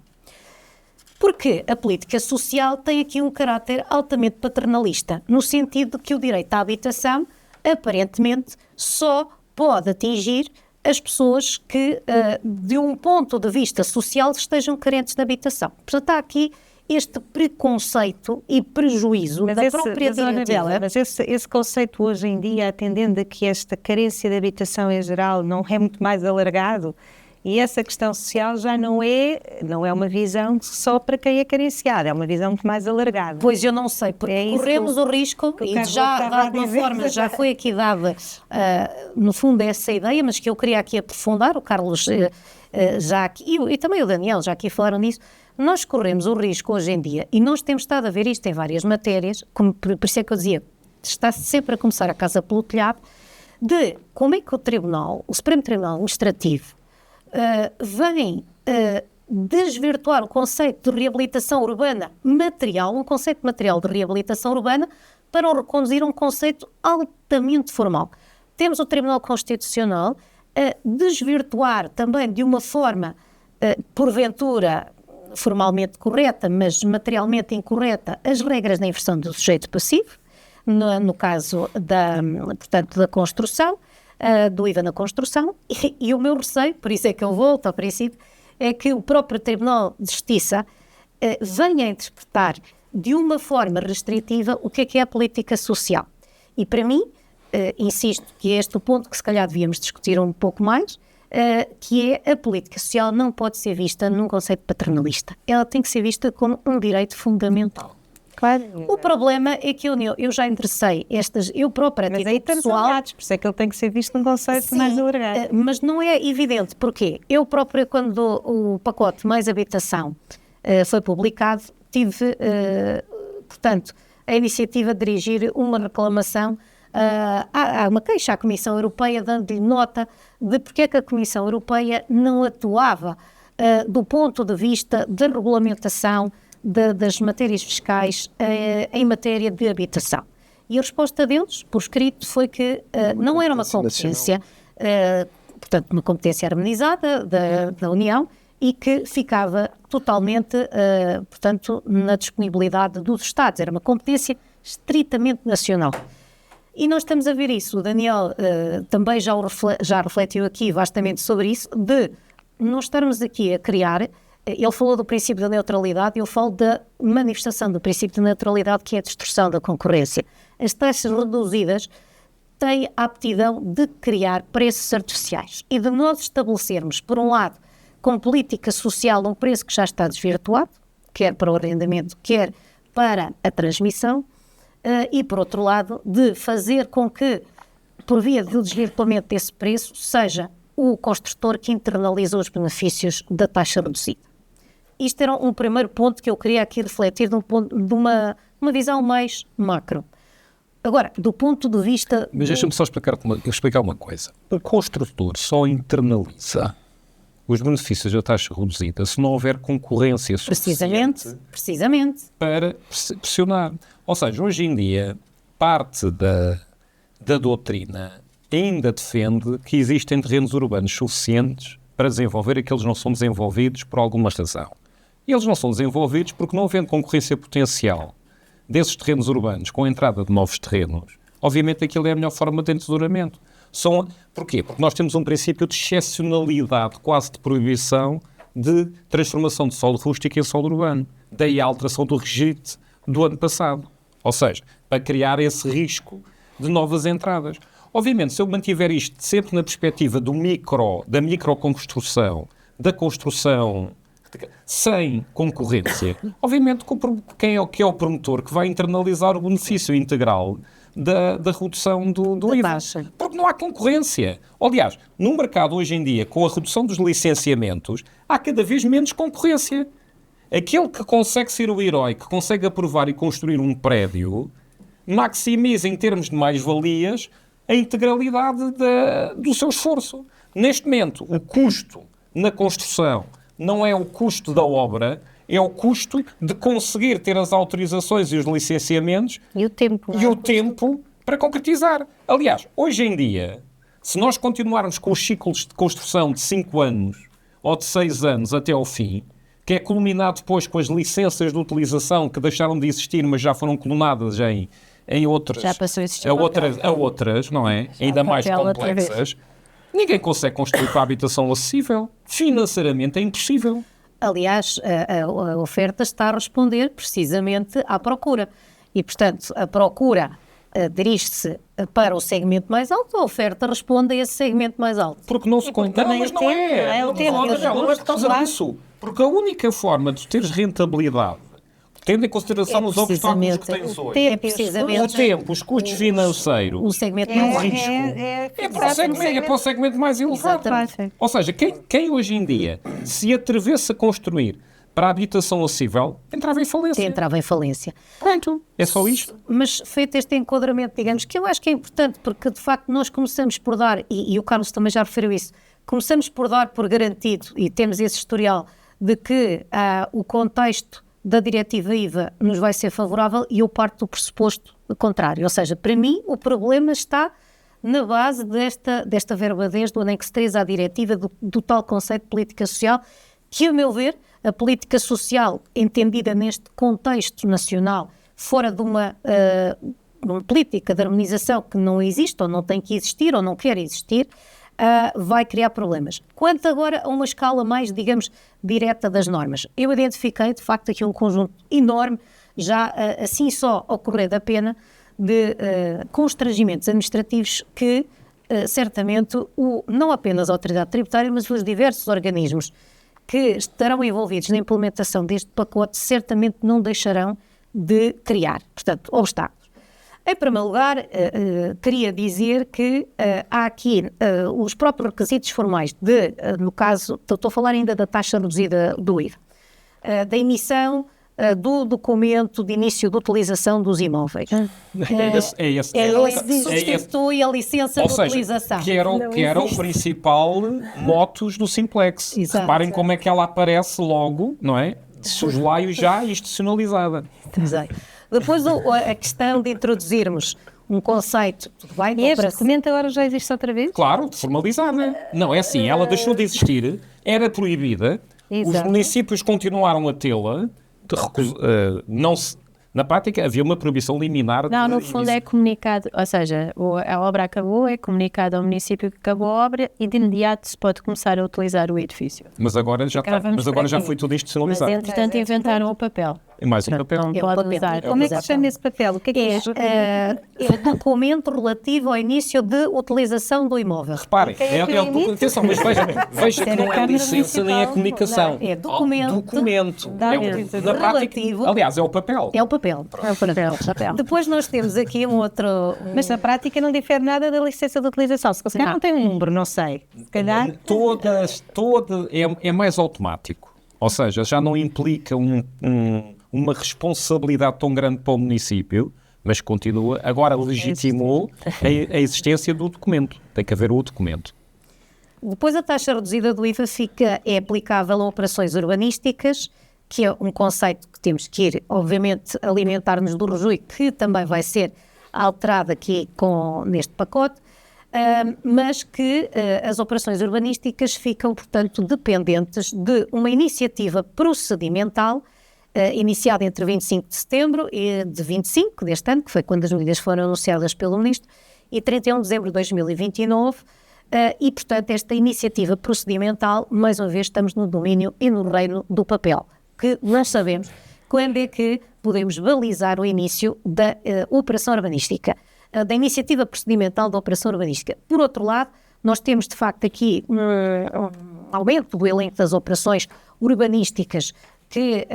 Porque a política social tem aqui um caráter altamente paternalista, no sentido de que o direito à habitação, aparentemente, só pode atingir as pessoas que, de um ponto de vista social, estejam carentes de habitação. Portanto, há aqui este preconceito e prejuízo da própria diretiva. Mas esse conceito hoje em dia, atendendo a que esta carência de habitação em geral não é muito mais alargado, e essa questão social já não é uma visão só para quem é carenciado, é uma visão muito mais alargada. Pois eu não sei, porque corremos o risco, e já de alguma forma já foi aqui dada, no fundo, essa ideia, mas que eu queria aqui aprofundar, o Carlos já aqui, e também o Daniel já aqui falaram nisso. Nós corremos o risco hoje em dia, e nós temos estado a ver isto em várias matérias, como por isso é que eu dizia, está sempre a começar a casa pelo telhado, de como é que o Supremo Tribunal Administrativo vem desvirtuar o conceito de reabilitação urbana material, um conceito material de reabilitação urbana, para o reconduzir a um conceito altamente formal. Temos o Tribunal Constitucional a desvirtuar também de uma forma, porventura, formalmente correta, mas materialmente incorreta, as regras da inversão do sujeito passivo, no caso da construção, do IVA na construção, e o meu receio, por isso é que eu volto ao princípio, é que o próprio Tribunal de Justiça venha a interpretar de uma forma restritiva o que é a política social. E para mim, insisto, que é este o ponto que se calhar devíamos discutir um pouco mais, que é a política social não pode ser vista num conceito paternalista. Ela tem que ser vista como um direito fundamental. Claro. O problema é que eu já enderecei eu própria, mas aí estamos aliados, por isso é que ele tem que ser visto num conceito mais alargado. Mas não é evidente, porque eu própria, quando o pacote Mais Habitação foi publicado, tive, portanto, a iniciativa de dirigir uma reclamação, há uma queixa à Comissão Europeia, dando-lhe nota de porque é que a Comissão Europeia não atuava do ponto de vista da regulamentação das matérias fiscais em matéria de habitação. E a resposta deles, por escrito, foi que não era uma competência, portanto, uma competência harmonizada da União, e que ficava totalmente, portanto, na disponibilidade dos Estados. Era uma competência estritamente nacional. E nós estamos a ver isso. O Daniel também já refletiu aqui vastamente sobre isso, de nós estarmos aqui a criar. Ele falou do princípio da neutralidade, eu falo da manifestação do princípio da neutralidade, que é a destruição da concorrência. As taxas reduzidas têm a aptidão de criar preços artificiais e de nós estabelecermos, por um lado, com política social, um preço que já está desvirtuado, quer para o arrendamento, quer para a transmissão, e, por outro lado, de fazer com que, por via do desvirtuamento desse preço, seja o construtor que internaliza os benefícios da taxa reduzida. Isto era um primeiro ponto que eu queria aqui refletir de uma visão mais macro. Agora, do ponto de vista... Mas deixa-me só explicar uma coisa. O construtor só internaliza os benefícios da taxa reduzida se não houver concorrência suficiente precisamente para pressionar. Ou seja, hoje em dia, parte da doutrina ainda defende que existem terrenos urbanos suficientes para desenvolver e que eles não são desenvolvidos por alguma razão. E eles não são desenvolvidos porque, não havendo concorrência potencial desses terrenos urbanos com a entrada de novos terrenos, obviamente aquilo é a melhor forma de entesouramento. Porquê? Porque nós temos um princípio de excepcionalidade, quase de proibição, de transformação de solo rústico em solo urbano. Daí a alteração do regite do ano passado. Ou seja, para criar esse risco de novas entradas. Obviamente, se eu mantiver isto sempre na perspectiva da microconstrução, da construção sem concorrência, obviamente quem é o promotor que vai internalizar o benefício integral da redução do IVA? Porque não há concorrência. Aliás, no mercado hoje em dia, com a redução dos licenciamentos, há cada vez menos concorrência. Aquele que consegue ser o herói, que consegue aprovar e construir um prédio, maximize em termos de mais-valias a integralidade do seu esforço. Neste momento, o custo na construção não é o custo da obra, é o custo de conseguir ter as autorizações e os licenciamentos e o tempo para concretizar. Aliás, hoje em dia, se nós continuarmos com os ciclos de construção de 5 anos ou de 6 anos até ao fim, que é culminado depois com as licenças de utilização que deixaram de existir, mas já foram clonadas em outras, já passou a existir a outras, não é? Ainda mais complexas. Ninguém consegue construir para a habitação acessível. Financeiramente é impossível. Aliás, a oferta está a responder precisamente à procura. E, portanto, a procura dirige-se para o segmento mais alto, a oferta responde a esse segmento mais alto. Porque não se conta. Não, mas não é. É o tempo. Não é por causa disso. Porque a única forma de teres rentabilidade, tendo em consideração os obstáculos que tens hoje, é precisamente o tempo, os custos financeiros, o segmento e o risco, é para o segmento mais elevado. Ou seja, quem hoje em dia se atrevesse a construir para a habitação acessível, entrava em falência. Pronto, é só isto. Mas feito este enquadramento, digamos, que eu acho que é importante, porque de facto nós começamos por dar, e o Carlos também já referiu isso, começamos por dar por garantido, e temos esse historial, de que o contexto da diretiva IVA nos vai ser favorável, e eu parto do pressuposto contrário. Ou seja, para mim o problema está na base desta verbadez do anexo 3 à diretiva, do tal conceito de política social, que, a meu ver, a política social entendida neste contexto nacional, fora de uma política de harmonização que não existe, ou não tem que existir, ou não quer existir, vai criar problemas. Quanto agora a uma escala mais, digamos, direta das normas, eu identifiquei, de facto, aqui um conjunto enorme, já assim só ao correr da pena, de constrangimentos administrativos que, certamente, não apenas a autoridade tributária, mas os diversos organismos que estarão envolvidos na implementação deste pacote, certamente não deixarão de criar, portanto, obstáculos. Em primeiro lugar, queria dizer que há aqui os próprios requisitos formais no caso, estou a falar ainda da taxa reduzida do IVA, da emissão do documento de início de utilização dos imóveis. É esse. Substitui a licença de utilização. Que era o principal motus do Simplex. Exato. Reparem como é que ela aparece logo, não é? Soslaio já institucionalizada. Exato. Depois a questão de introduzirmos um conceito, tudo bem? E este documento agora já existe outra vez? Claro, formalizada. Não, é assim, ela deixou de existir, era proibida, Exato. Os municípios continuaram a tê-la, na prática havia uma proibição liminar. Não, no fundo é comunicado, ou seja, a obra acabou, é comunicado ao município que acabou a obra e de imediato se pode começar a utilizar o edifício. Mas agora já foi tudo institucionalizado. Mas entretanto inventaram o papel. É mais um papel. Não pode usar. Como é que se chama esse papel? O que é o documento relativo ao início de utilização do imóvel. Reparem, atenção, mas veja que não é licença nem é comunicação. É documento. Na prática, aliás, é o papel. É o papel. Depois nós temos aqui um outro... Mas na prática não difere nada da licença de utilização. Se calhar não tem um número, não sei. Se calhar... É mais automático. Ou seja, já não implica uma responsabilidade tão grande para o município, mas continua, agora legitimou a existência do documento. Tem que haver o documento. Depois a taxa reduzida do IVA é aplicável a operações urbanísticas, que é um conceito que temos que ir, obviamente, alimentar-nos do RJUI, que também vai ser alterado aqui neste pacote, mas que as operações urbanísticas ficam, portanto, dependentes de uma iniciativa procedimental iniciada entre 25 de setembro e de 25 deste ano, que foi quando as medidas foram anunciadas pelo Ministro, e 31 de dezembro de 2029, e, portanto, esta iniciativa procedimental, mais uma vez, estamos no domínio e no reino do papel, que nós sabemos quando é que podemos balizar o início da operação urbanística, da iniciativa procedimental da operação urbanística. Por outro lado, nós temos, de facto, aqui um aumento do elenco das operações urbanísticas que,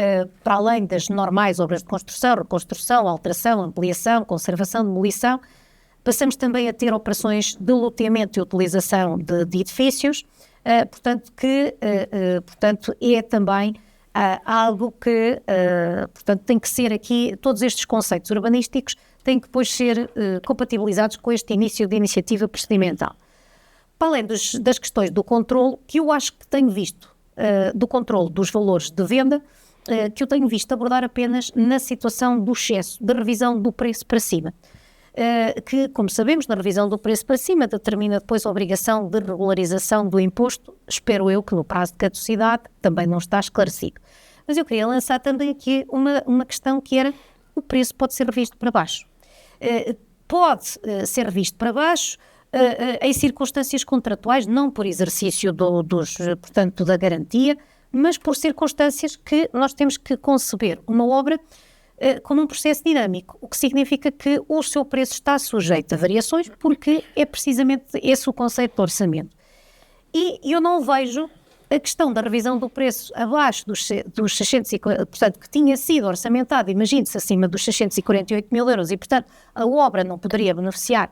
para além das normais obras de construção, reconstrução, alteração, ampliação, conservação, demolição, passamos também a ter operações de loteamento e utilização de edifícios, portanto, é também algo que, portanto, tem que ser aqui, todos estes conceitos urbanísticos têm que depois ser compatibilizados com este início de iniciativa procedimental. Para além das questões do controle, que eu acho que tenho visto, do controle dos valores de venda, que eu tenho visto abordar apenas na situação do excesso, da revisão do preço para cima. Que, como sabemos, na revisão do preço para cima determina depois a obrigação de regularização do imposto, espero eu que no prazo de caducidade também não está esclarecido. Mas eu queria lançar também aqui uma questão que era: o preço pode ser revisto para baixo. Pode ser revisto para baixo em circunstâncias contratuais, não por exercício portanto, da garantia, mas por circunstâncias que nós temos que conceber uma obra como um processo dinâmico, o que significa que o seu preço está sujeito a variações, porque é precisamente esse o conceito de orçamento. E eu não vejo a questão da revisão do preço abaixo dos 650, portanto, que tinha sido orçamentado, imagine-se, acima dos 648 mil euros, e, portanto, a obra não poderia beneficiar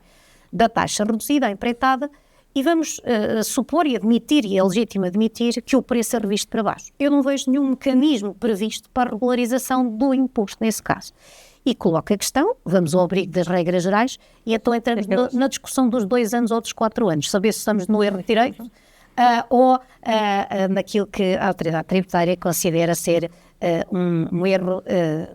da taxa reduzida, a empreitada, e vamos supor e admitir, e é legítimo admitir, que o preço é revisto para baixo. Eu não vejo nenhum mecanismo previsto para a regularização do imposto nesse caso. E coloco a questão, vamos ao abrigo das regras gerais, e então entramos na discussão dos 2 anos ou dos 4 anos, saber se estamos no erro de direito ou naquilo que a autoridade tributária considera ser um erro,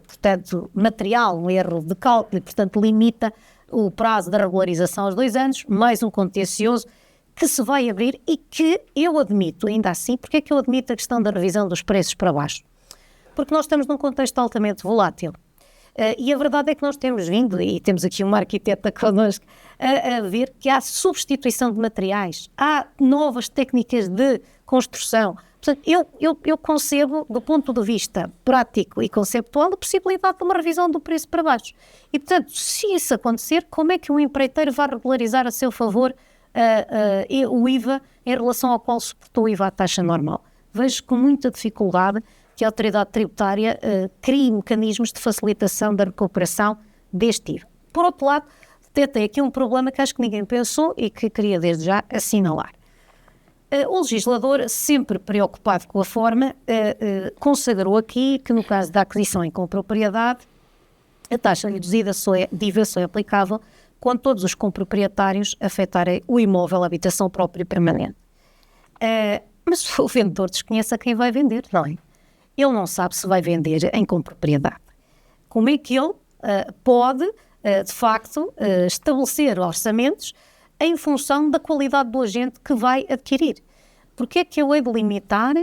portanto, material, um erro de cálculo, e, portanto, limita o prazo da regularização aos 2 anos, mais um contencioso que se vai abrir e que eu admito, ainda assim. Porque é que eu admito a questão da revisão dos preços para baixo? Porque nós estamos num contexto altamente volátil. E a verdade é que nós temos vindo, e temos aqui uma arquiteta connosco, a ver que há substituição de materiais, há novas técnicas de construção. Portanto, eu concebo, do ponto de vista prático e conceptual, a possibilidade de uma revisão do preço para baixo. E, portanto, se isso acontecer, como é que um empreiteiro vai regularizar a seu favor o IVA em relação ao qual suportou o IVA à taxa normal? Vejo com muita dificuldade que a autoridade tributária crie mecanismos de facilitação da recuperação deste IVA. Por outro lado, tem aqui um problema que acho que ninguém pensou e que queria desde já assinalar. O legislador, sempre preocupado com a forma, consagrou aqui que no caso da aquisição em compropriedade, a taxa reduzida de IVA só é aplicável quando todos os comproprietários afetarem o imóvel, a habitação própria e permanente. Mas o vendedor desconhece a quem vai vender, não é? Ele não sabe se vai vender em compropriedade. Como é que ele pode, de facto, estabelecer orçamentos em função da qualidade do agente que vai adquirir? Porque é que eu hei de limitar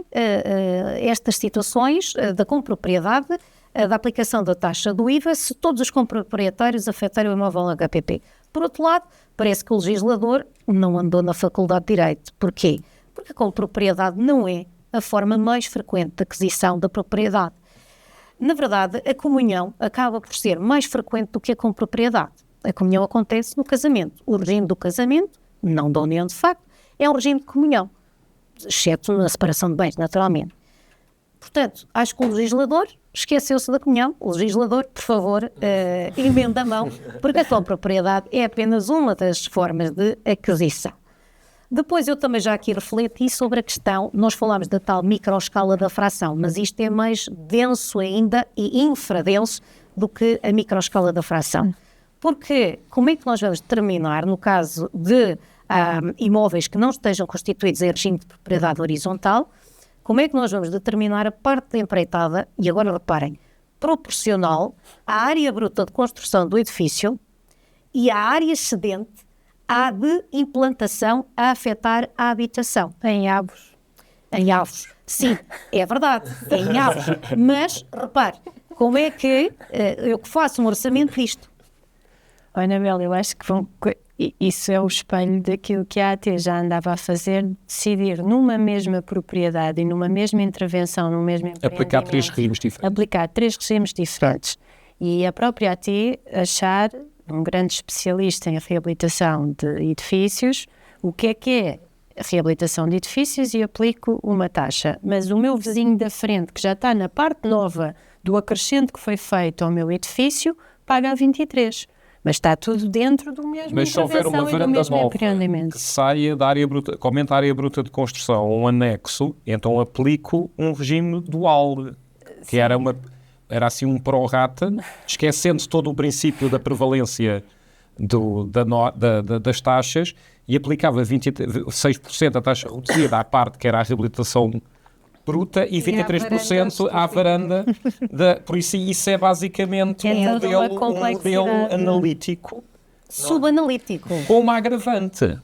estas situações da compropriedade, da aplicação da taxa do IVA, se todos os comproprietários afetarem o imóvel HPP? Por outro lado, parece que o legislador não andou na Faculdade de Direito. Porquê? Porque a compropriedade não é a forma mais frequente de aquisição da propriedade. Na verdade, a comunhão acaba por ser mais frequente do que a compropriedade. A comunhão acontece no casamento. O regime do casamento, não da união de facto, é um regime de comunhão, exceto na separação de bens, naturalmente. Portanto, acho que o legislador esqueceu-se da comunhão. O legislador, por favor, emenda a mão, porque a compropriedade é apenas uma das formas de aquisição. Depois eu também já aqui refleti sobre a questão, nós falámos da tal microescala da fração, mas isto é mais denso ainda e infradenso do que a microescala da fração. Porque como é que nós vamos determinar, no caso de imóveis que não estejam constituídos em regime de propriedade horizontal, como é que nós vamos determinar a parte da empreitada, e agora reparem, proporcional à área bruta de construção do edifício e à área excedente à de implantação a afetar a habitação? Em avos. Em avos. Sim, é verdade, em avos. Mas, repare, como é que eu faço um orçamento disto? Olha, Anabela, eu acho que isso é o espelho daquilo que a AT já andava a fazer, decidir numa mesma propriedade e numa mesma intervenção, num mesmo empreendimento, aplicar 3 regimes diferentes. Aplicar 3 regimes diferentes. E a própria AT achar, um grande especialista em reabilitação de edifícios, o que é a reabilitação de edifícios, e aplico uma taxa. Mas o meu vizinho da frente, que já está na parte nova do acrescento que foi feito ao meu edifício, paga a 23. Mas está tudo dentro do mesmo Mas se houver uma varanda nova que saia da área bruta, que aumenta a área bruta de construção, um anexo, então aplico um regime dual, que era uma... era assim um pró-rata, esquecendo todo o princípio da prevalência das taxas, e aplicava 26% a taxa reduzida à parte que era a reabilitação bruta e 23% à varanda. Por isso é basicamente um modelo analítico, subanalítico, com uma agravante.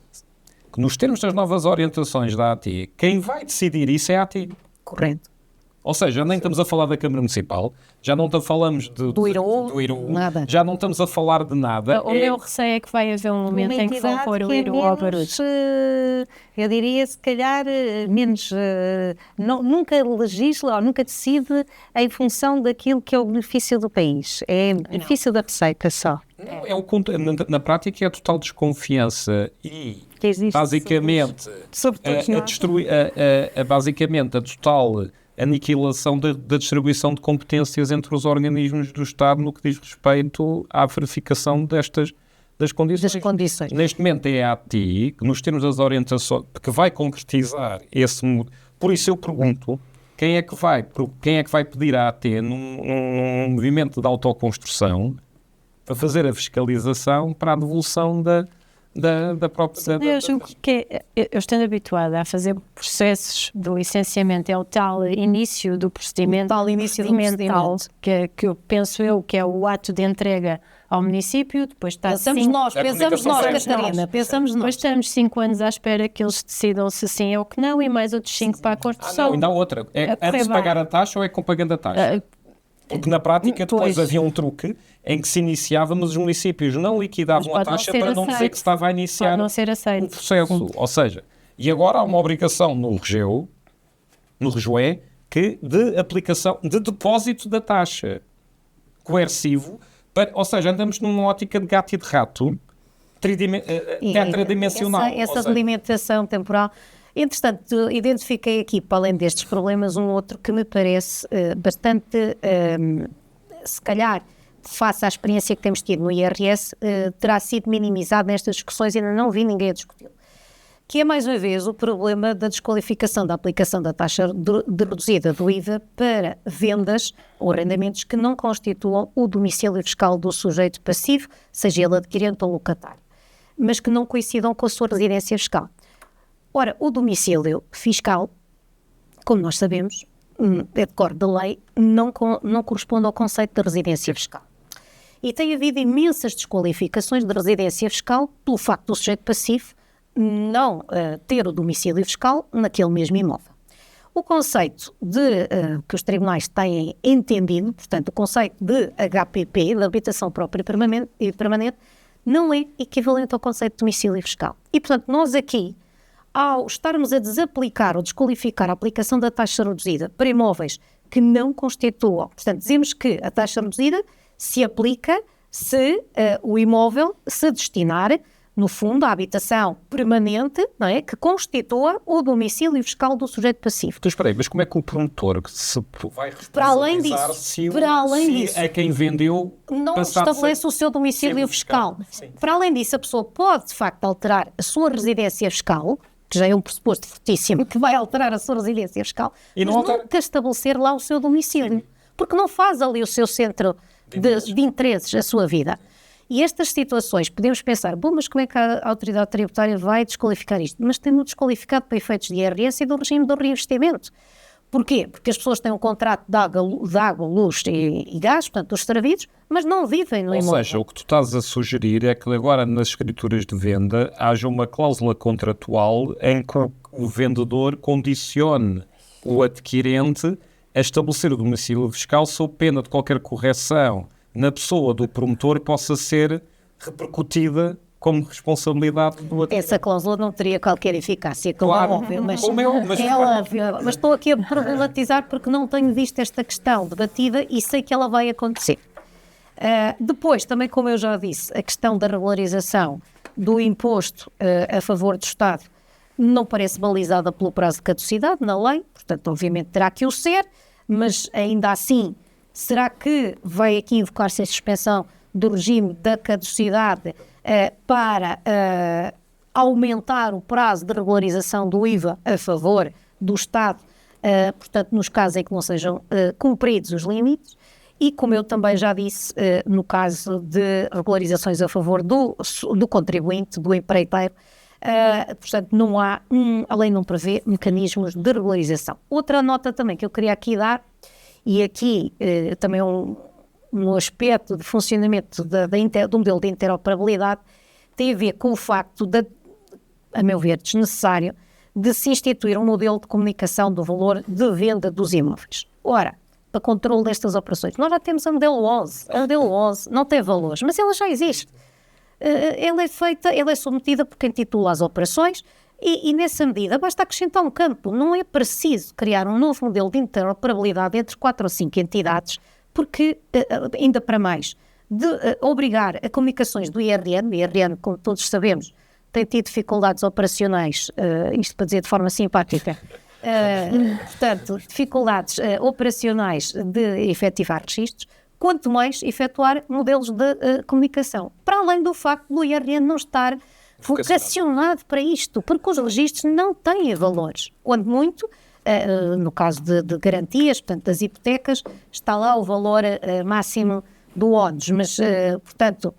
Que nos termos das novas orientações da AT, quem vai decidir isso é a AT. Correto. Ou seja, nem estamos a falar da Câmara Municipal, já não falamos do IRU, nada. Já não estamos a falar de nada. O meu receio é que vai haver um momento em que vão pôr o IRU ao barulho. Eu diria, se calhar, menos... nunca legisla ou nunca decide em função daquilo que é o benefício do país. É o benefício da receita só. Não, na prática é a total desconfiança e, basicamente, basicamente a total aniquilação da distribuição de competências entre os organismos do Estado no que diz respeito à verificação das condições. Neste momento é a AT, que nos termos das orientações, que vai concretizar esse... Por isso eu pergunto, quem é que vai pedir à AT num movimento de autoconstrução para fazer a fiscalização para a devolução da própria... Eu julgo que eu estando habituada a fazer processos de licenciamento, é o tal início do procedimento, que eu penso que é o ato de entrega ao município, depois está... Pensamos nós, Catarina, depois estamos 5 anos à espera que eles decidam se sim ou que não, e mais outros 5 para a construção. Não, ainda há outra. É antes de pagar a taxa ou é com pagando a taxa? Porque na prática depois havia um truque em que se iniciava, mas os municípios não liquidavam a taxa para não dizer que se estava a iniciar o processo. Ou seja, e agora há uma obrigação no REGOE, de aplicação, de depósito da taxa coercivo, ou seja, andamos numa ótica de gato e de rato, tetradimensional. Essa delimitação temporal. Entretanto, identifiquei aqui, para além destes problemas, um outro que me parece bastante, se calhar, face à experiência que temos tido no IRS, terá sido minimizado nestas discussões e ainda não vi ninguém a discuti-lo. Que é, mais uma vez, o problema da desqualificação da aplicação da taxa reduzida do IVA para vendas ou arrendamentos que não constituam o domicílio fiscal do sujeito passivo, seja ele adquirente ou locatário, mas que não coincidam com a sua residência fiscal. Ora, o domicílio fiscal, como nós sabemos, é de cor da lei, não corresponde ao conceito de residência fiscal. E tem havido imensas desqualificações de residência fiscal pelo facto do sujeito passivo não ter o domicílio fiscal naquele mesmo imóvel. O conceito que os tribunais têm entendido, portanto, o conceito de HPP, de habitação própria e permanente, não é equivalente ao conceito de domicílio fiscal. E, portanto, nós aqui, ao estarmos a desaplicar ou desqualificar a aplicação da taxa reduzida para imóveis que não constituam, portanto, dizemos que a taxa reduzida se aplica se o imóvel se destinar, no fundo, à habitação permanente, não é, que constitua o domicílio fiscal do sujeito passivo. Então, espera aí, mas como é que o promotor se vai responsabilizar se a quem vendeu não estabelece o seu domicílio fiscal? Para além disso, a pessoa pode, de facto, alterar a sua residência fiscal, que já é um pressuposto fortíssimo que vai alterar a sua residência fiscal, mas nunca estabelecer lá o seu domicílio, porque não faz ali o seu centro de interesses, a sua vida. E estas situações, podemos pensar, bom, mas como é que a autoridade tributária vai desqualificar isto? Mas tem-no desqualificado para efeitos de IRS e do regime do reinvestimento. Porquê? Porque as pessoas têm um contrato de água, luz e gás, portanto, os serviços, mas não vivem no imóvel. Ou seja, o que tu estás a sugerir é que agora nas escrituras de venda haja uma cláusula contratual em que o vendedor condicione o adquirente a estabelecer o domicílio fiscal sob pena de qualquer correção na pessoa do promotor possa ser repercutida como responsabilidade do adquirente. Essa cláusula não teria qualquer eficácia, como é óbvio, mas estou aqui a problematizar porque não tenho visto esta questão debatida e sei que ela vai acontecer. Depois, também como eu já disse, a questão da regularização do imposto a favor do Estado não parece balizada pelo prazo de caducidade na lei, portanto, obviamente terá que o ser, mas ainda assim, será que vai aqui invocar-se a suspensão do regime da caducidade para aumentar o prazo de regularização do IVA a favor do Estado, portanto, nos casos em que não sejam cumpridos os limites? E como eu também já disse, no caso de regularizações a favor do contribuinte, do empreiteiro, portanto, não há, a lei não prevê mecanismos de regularização. Outra nota também que eu queria aqui dar, e aqui também um aspecto de funcionamento do modelo de interoperabilidade, tem a ver com o facto de, a meu ver, desnecessário, de se instituir um modelo de comunicação do valor de venda dos imóveis. Ora, para controle destas operações, nós já temos a modelo 11. A modelo 11 não tem valores, mas ela já existe. Ela é submetida por quem titula as operações e nessa medida basta acrescentar um campo. Não é preciso criar um novo modelo de interoperabilidade entre 4 ou 5 entidades, porque, ainda para mais, de obrigar a comunicações do IRN, o IRN, como todos sabemos, tem tido dificuldades operacionais, isto para dizer de forma simpática, portanto, dificuldades operacionais de efetivar registros, quanto mais efetuar modelos de comunicação. Para além do facto do IRN não estar vocacionado para isto, porque os registros não têm valores. Quando muito, no caso de garantias, portanto, das hipotecas, está lá o valor máximo do ónus, mas, portanto,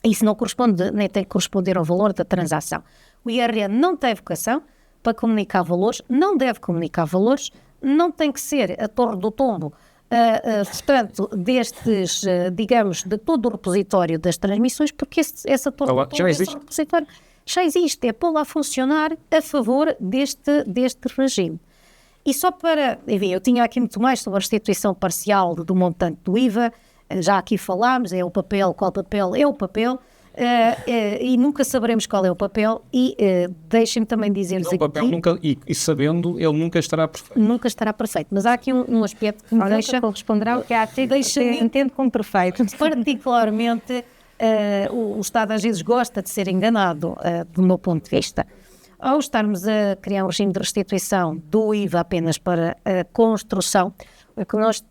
isso não corresponde, nem tem que corresponder ao valor da transação. O IRN não tem vocação para comunicar valores, não deve comunicar valores, não tem que ser a torre do tombo, portanto, destes, digamos, de todo o repositório das transmissões, porque essa torre do tombo, esse repositório já existe, é pô-la a funcionar a favor deste regime. E só para, enfim, eu tinha aqui muito mais sobre a restituição parcial do montante do IVA, já aqui falámos, é o papel, qual papel? É o papel, e nunca saberemos qual é o papel, e deixem-me também dizer-vos aqui... papel nunca, e sabendo, ele nunca estará perfeito. Nunca estará perfeito, mas há aqui um aspecto que me deixa... corresponderá ao que há, entendo como perfeito. Particularmente, o Estado às vezes gosta de ser enganado, do meu ponto de vista. Ao estarmos a criar um regime de restituição do IVA apenas para a construção, o que nós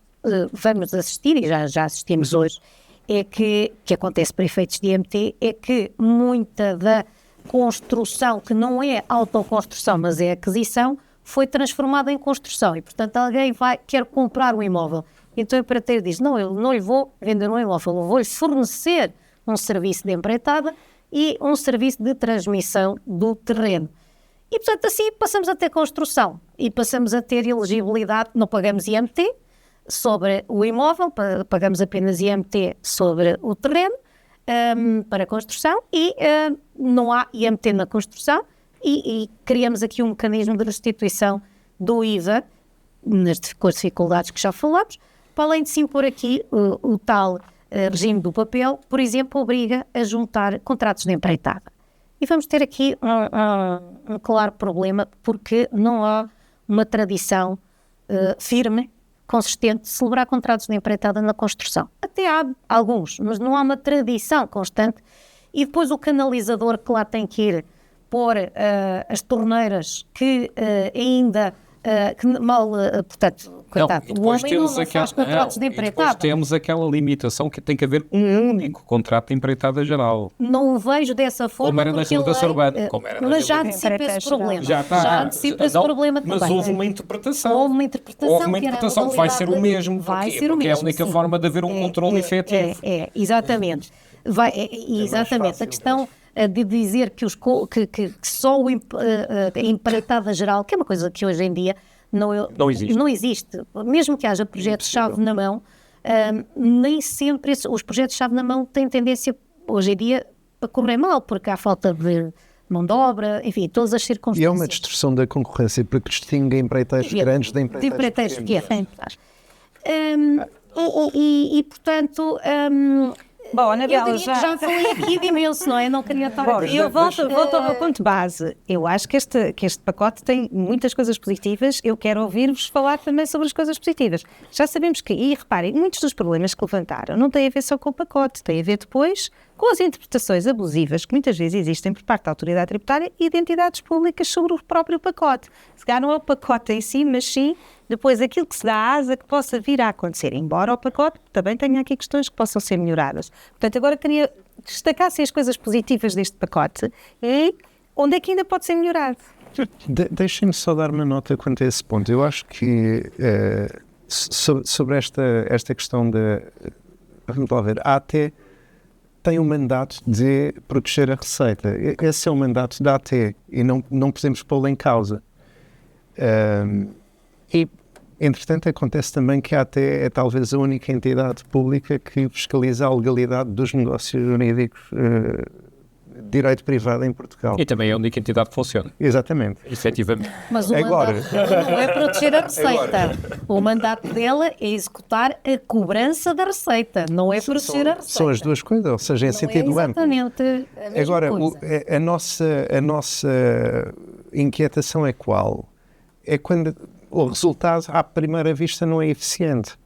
vamos assistir, e já assistimos hoje, é que acontece para efeitos de IMT, é que muita da construção, que não é autoconstrução, mas é aquisição, foi transformada em construção. E, portanto, alguém quer comprar um imóvel. Então, o empreiteiro diz, não, eu não lhe vou vender um imóvel, eu vou-lhe fornecer um serviço de empreitada e um serviço de transmissão do terreno. E, portanto, assim passamos a ter construção e passamos a ter elegibilidade, não pagamos IMT sobre o imóvel, pagamos apenas IMT sobre o terreno para construção e não há IMT na construção e criamos aqui um mecanismo de restituição do IVA com as dificuldades que já falamos, para além de se impor aqui o tal regime do papel, por exemplo, obriga a juntar contratos de empreitada. E vamos ter aqui um claro problema, porque não há uma tradição firme, consistente, de celebrar contratos de empreitada na construção. Até há alguns, mas não há uma tradição constante. E depois o canalizador que lá tem que ir pôr as torneiras que ainda... que mal, portanto, coitado, o homem não faz contratos de empreitada. Depois temos aquela limitação que tem que haver um único contrato de empreitada geral. Não o vejo dessa forma. Como era na reabilitação urbana. Mas já antecipa esse problema. Já antecipa esse problema também. Mas houve uma interpretação. Houve uma interpretação que vai ser o mesmo. Vai ser o mesmo. Porque é a única forma de haver um controle efetivo. Exatamente. Exatamente. A questão de dizer que só a empreitada geral, que é uma coisa que hoje em dia não existe. Mesmo que haja projetos-chave na mão, nem sempre os projetos-chave na mão têm tendência, hoje em dia, a correr mal, porque há falta de mão de obra, enfim, todas as circunstâncias. E é uma distorção da concorrência, porque distingue empreiteiros grandes de empreiteiros pequenos. Portanto... Bom, Anabela, já falei aqui de imenso, não é? Não queria estar aqui. Eu volto ao ponto base. Eu acho que este pacote tem muitas coisas positivas. Eu quero ouvir-vos falar também sobre as coisas positivas. Já sabemos que, e reparem, muitos dos problemas que levantaram não têm a ver só com o pacote, têm a ver depois com as interpretações abusivas que muitas vezes existem por parte da autoridade tributária e de entidades públicas sobre o próprio pacote. Se calhar não é o pacote em si, mas sim depois aquilo que se dá asa que possa vir a acontecer, embora o pacote também tenha aqui questões que possam ser melhoradas. Portanto, agora queria destacar as coisas positivas deste pacote e onde é que ainda pode ser melhorado. Deixem-me só dar uma nota quanto a esse ponto. Eu acho que sobre esta questão vamos lá ver, a AT tem um mandato de proteger a receita. Esse é o mandato da AT e não podemos pô-lo em causa. E, entretanto, acontece também que a AT é talvez a única entidade pública que fiscaliza a legalidade dos negócios jurídicos de direito privado em Portugal. E também é a única entidade que funciona. Exatamente. Efetivamente. Mas o mandato dela não é proteger a receita. O mandato dela é executar a cobrança da receita, não é proteger a receita. São as duas coisas, ou seja, em sentido amplo. Exatamente a mesma Agora, coisa. a nossa inquietação é qual? É quando o resultado, à primeira vista, não é eficiente.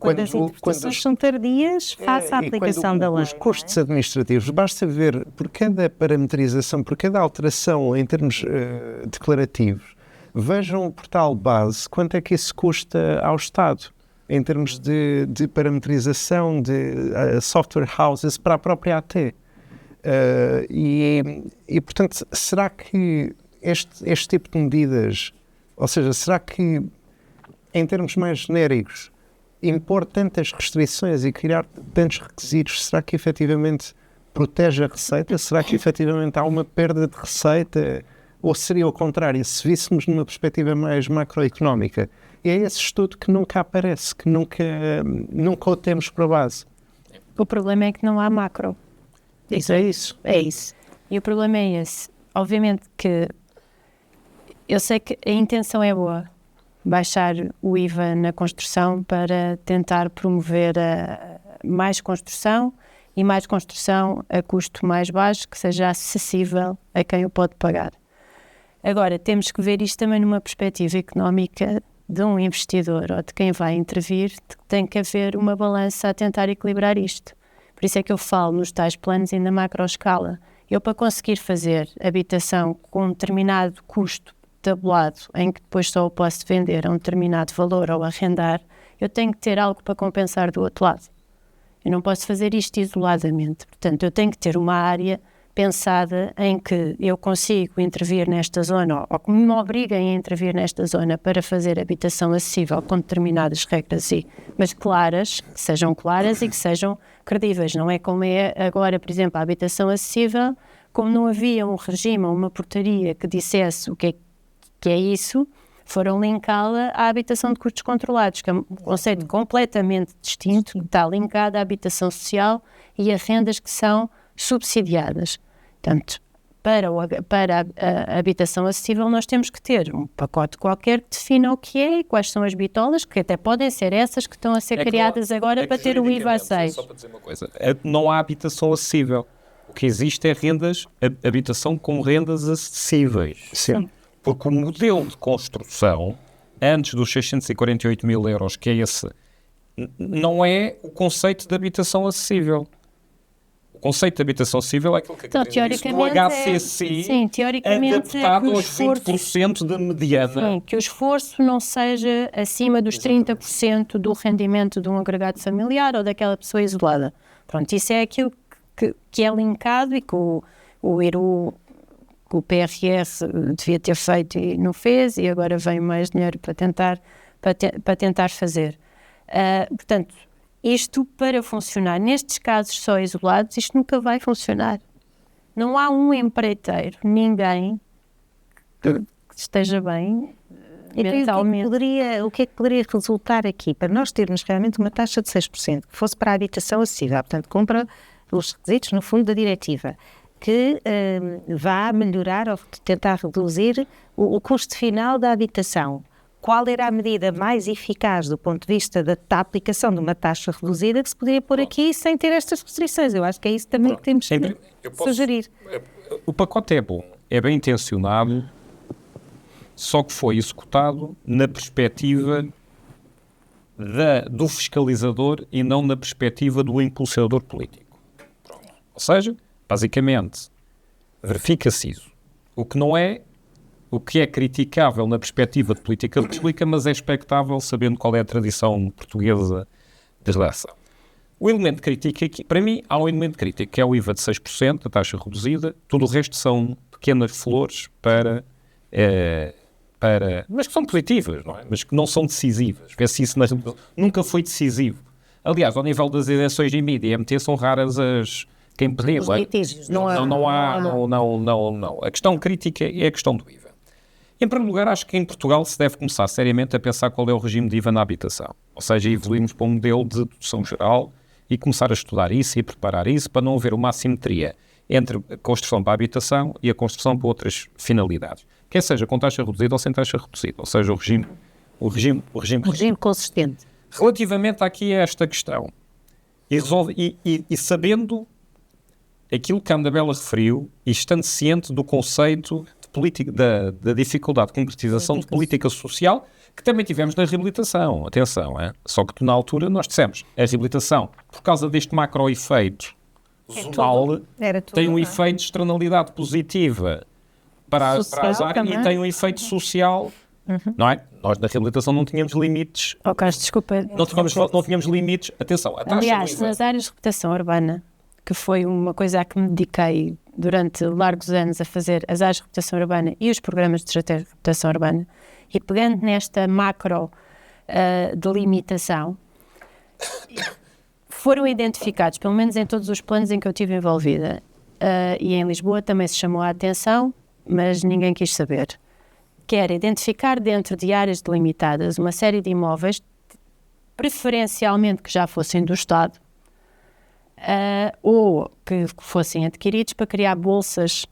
Quando as interpretações são tardias face à aplicação da lei. Os custos administrativos, basta ver, por cada parametrização, por cada alteração em termos declarativos, vejam o portal base, quanto é que isso custa ao Estado, em termos de parametrização de software houses para a própria AT. E, portanto, será que este tipo de medidas, ou seja, será que, em termos mais genéricos, impor tantas restrições e criar tantos requisitos, será que efetivamente protege a receita? Será que efetivamente há uma perda de receita? Ou seria o contrário, se víssemos numa perspectiva mais macroeconómica? E é esse estudo que nunca aparece, que nunca o temos para base. O problema é que não há macro. Isso é isso. É isso. E o problema é esse. Obviamente que eu sei que a intenção é boa. Baixar o IVA na construção para tentar promover mais construção e mais construção a custo mais baixo, que seja acessível a quem o pode pagar. Agora, temos que ver isto também numa perspectiva económica de um investidor ou de quem vai intervir, tem que haver uma balança a tentar equilibrar isto. Por isso é que eu falo nos tais planos e na macroescala. Eu, para conseguir fazer habitação com um determinado custo tabulado, em que depois só o posso vender a um determinado valor ou arrendar, eu tenho que ter algo para compensar do outro lado. Eu não posso fazer isto isoladamente. Portanto, eu tenho que ter uma área pensada em que eu consigo intervir nesta zona ou que me obriguem a intervir nesta zona para fazer habitação acessível com determinadas regras, mas claras, que sejam claras e que sejam credíveis. Não é como é agora, por exemplo, a habitação acessível, como não havia um regime ou uma portaria que dissesse o que é isso, foram linká-la à habitação de custos controlados, que é um conceito completamente distinto, que está linkado à habitação social e a rendas que são subsidiadas. Portanto, para a habitação acessível nós temos que ter um pacote qualquer que defina o que é e quais são as bitolas, que até podem ser essas que estão a ser criadas agora para ter o IVA a 6. Só para dizer uma coisa, não há habitação acessível. O que existe é habitação com rendas acessíveis. Sim. Porque o modelo de construção, antes dos 648 mil euros, que é esse, não é o conceito de habitação acessível. O conceito de habitação acessível é aquilo que então, teoricamente no HCC adaptado aos 20% da mediana. Sim, que o esforço não seja acima dos 30% do rendimento de um agregado familiar ou daquela pessoa isolada. Pronto, isso é aquilo que é linkado e que o PRS devia ter feito e não fez, e agora vem mais dinheiro para tentar fazer. Portanto, isto para funcionar, nestes casos só isolados, isto nunca vai funcionar. Não há um empreiteiro, ninguém que esteja bem mentalmente. O que é que poderia resultar aqui para nós termos realmente uma taxa de 6%, que fosse para a habitação acessível, portanto, cumpra os requisitos, no fundo, da diretiva, que vá melhorar ou tentar reduzir o custo final da habitação. Qual era a medida mais eficaz do ponto de vista da aplicação de uma taxa reduzida que se poderia pôr aqui sem ter estas restrições? Eu acho que é isso também que temos que sugerir. O pacote é bom, é bem intencionado, só que foi executado na perspectiva do fiscalizador e não na perspectiva do impulsionador político. Ou seja, basicamente, verifica-se isso. O que é criticável na perspectiva de política pública, mas é expectável sabendo qual é a tradição portuguesa de relação. O elemento crítico aqui, para mim, há um elemento crítico, que é o IVA de 6%, a taxa reduzida, tudo o resto são pequenas flores para mas que são positivas, não é? Mas que não são decisivas. Vê-se isso nunca foi decisivo. Aliás, ao nível das eleições em mídia e MT são raras quem pediu. Os litígios, não há. A questão crítica é a questão do IVA. Em primeiro lugar, acho que em Portugal se deve começar seriamente a pensar qual é o regime de IVA na habitação. Ou seja, evoluirmos para um modelo de dedução geral e começar a estudar isso e a preparar isso para não haver uma assimetria entre a construção para a habitação e a construção para outras finalidades. Quer seja com taxa reduzida ou sem taxa reduzida. Ou seja, o regime consistente. Relativamente aqui a esta questão, e sabendo aquilo que a Anabela referiu e estando ciente do conceito de política, da dificuldade de concretização de política social que também tivemos na reabilitação. Atenção, só que na altura nós dissemos a reabilitação, por causa deste macro-efeito zonal, tem um efeito de externalidade positiva para a área e tem um efeito social. Não é? Nós na reabilitação não tínhamos limites. Carlos, desculpa. Não tínhamos limites. Atenção, a taxa aliás, nas áreas de reputação urbana, que foi uma coisa a que me dediquei durante largos anos a fazer as áreas de reputação urbana e os programas de estratégia de reputação urbana, e pegando nesta macro delimitação, foram identificados, pelo menos em todos os planos em que eu estive envolvida, e em Lisboa também se chamou a atenção, mas ninguém quis saber, que era identificar dentro de áreas delimitadas uma série de imóveis, preferencialmente que já fossem do Estado, ou que fossem adquiridos para criar bolsas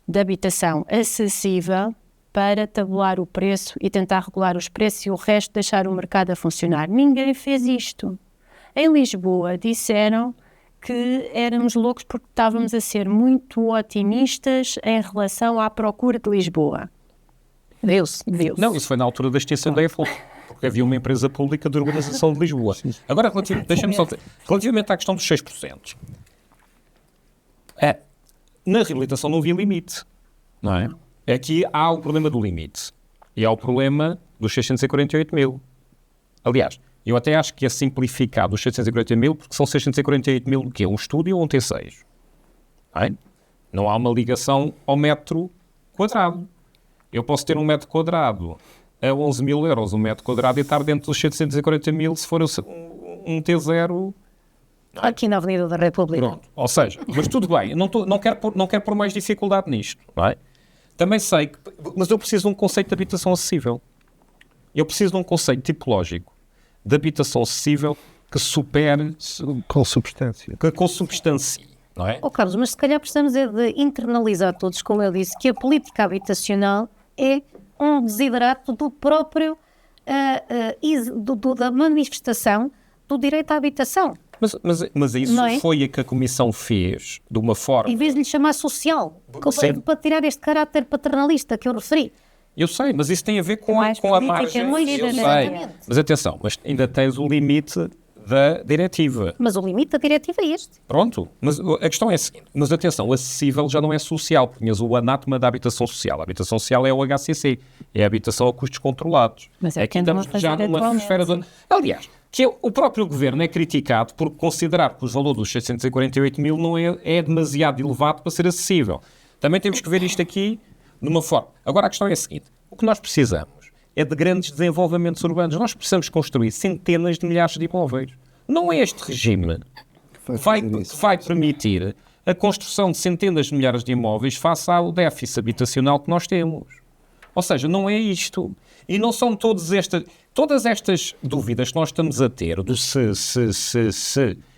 de habitação acessível para tabular o preço e tentar regular os preços e o resto deixar o mercado a funcionar. Ninguém fez isto. Em Lisboa disseram que éramos loucos porque estávamos a ser muito otimistas em relação à procura de Lisboa. Viu-se. Não, isso foi na altura da extinção da EFL, porque havia uma empresa pública de urbanização de Lisboa. Agora, deixa-me só dizer, relativamente à questão dos 6%, na reabilitação não havia limite, não é? Aqui há o problema do limite e há o problema dos 648 mil. Aliás, eu até acho que é simplificado os 640 mil, porque são 648 mil do quê? Um estúdio ou um T6? Não há uma ligação ao metro quadrado. Eu posso ter um metro quadrado a 11 mil euros, um metro quadrado, e estar dentro dos 740 mil se for um T0. Aqui na Avenida da República. Pronto. Ou seja, mas tudo bem, não quero pôr mais dificuldade nisto. Não é? Também sei que... Mas eu preciso de um conceito de habitação acessível. Eu preciso de um conceito tipológico de habitação acessível que supere... Com substância. Que consubstancie. Não é? Carlos, mas se calhar precisamos de internalizar todos, como eu disse, que a política habitacional é um desiderato do próprio, da manifestação do direito à habitação. Mas isso foi a que a Comissão fez de uma forma... Em vez de lhe chamar social, para tirar este caráter paternalista que eu referi. Eu sei, mas isso tem a ver com a margem. Eu sei. Mas atenção, mas ainda tens o limite da diretiva. Mas o limite da diretiva é este. Pronto, mas a questão é a seguinte, mas atenção, o acessível já não é social, porque tinhas o anátema da habitação social. A habitação social é o HCC, é a habitação a custos controlados. Mas é que estamos já numa esfera de... Aliás, que o próprio governo é criticado por considerar que o valor dos 648 mil não é demasiado elevado para ser acessível. Também temos que ver isto aqui numa forma. Agora a questão é a seguinte, o que nós precisamos é de grandes desenvolvimentos urbanos. Nós precisamos construir centenas de milhares de imóveis. Não é este regime que vai permitir a construção de centenas de milhares de imóveis face ao déficit habitacional que nós temos. Ou seja, não é isto. E não são todas estas dúvidas que nós estamos a ter do se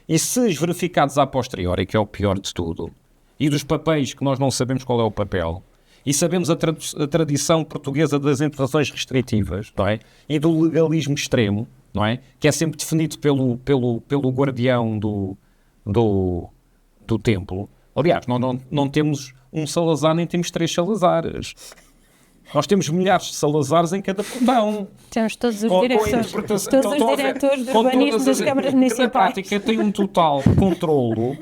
e se verificados a posteriori, que é o pior de tudo, e dos papéis que nós não sabemos qual é o papel, e sabemos a tradição portuguesa das intervenções restritivas, não é? E do legalismo extremo, não é? Que é sempre definido pelo guardião do templo. Aliás, não temos um Salazar, nem temos 3 Salazares. Nós temos milhares de Salazares em cada portão. Temos todos os diretores. Todos os diretores do urbanismo das câmaras municipais. Na prática tem um total controlo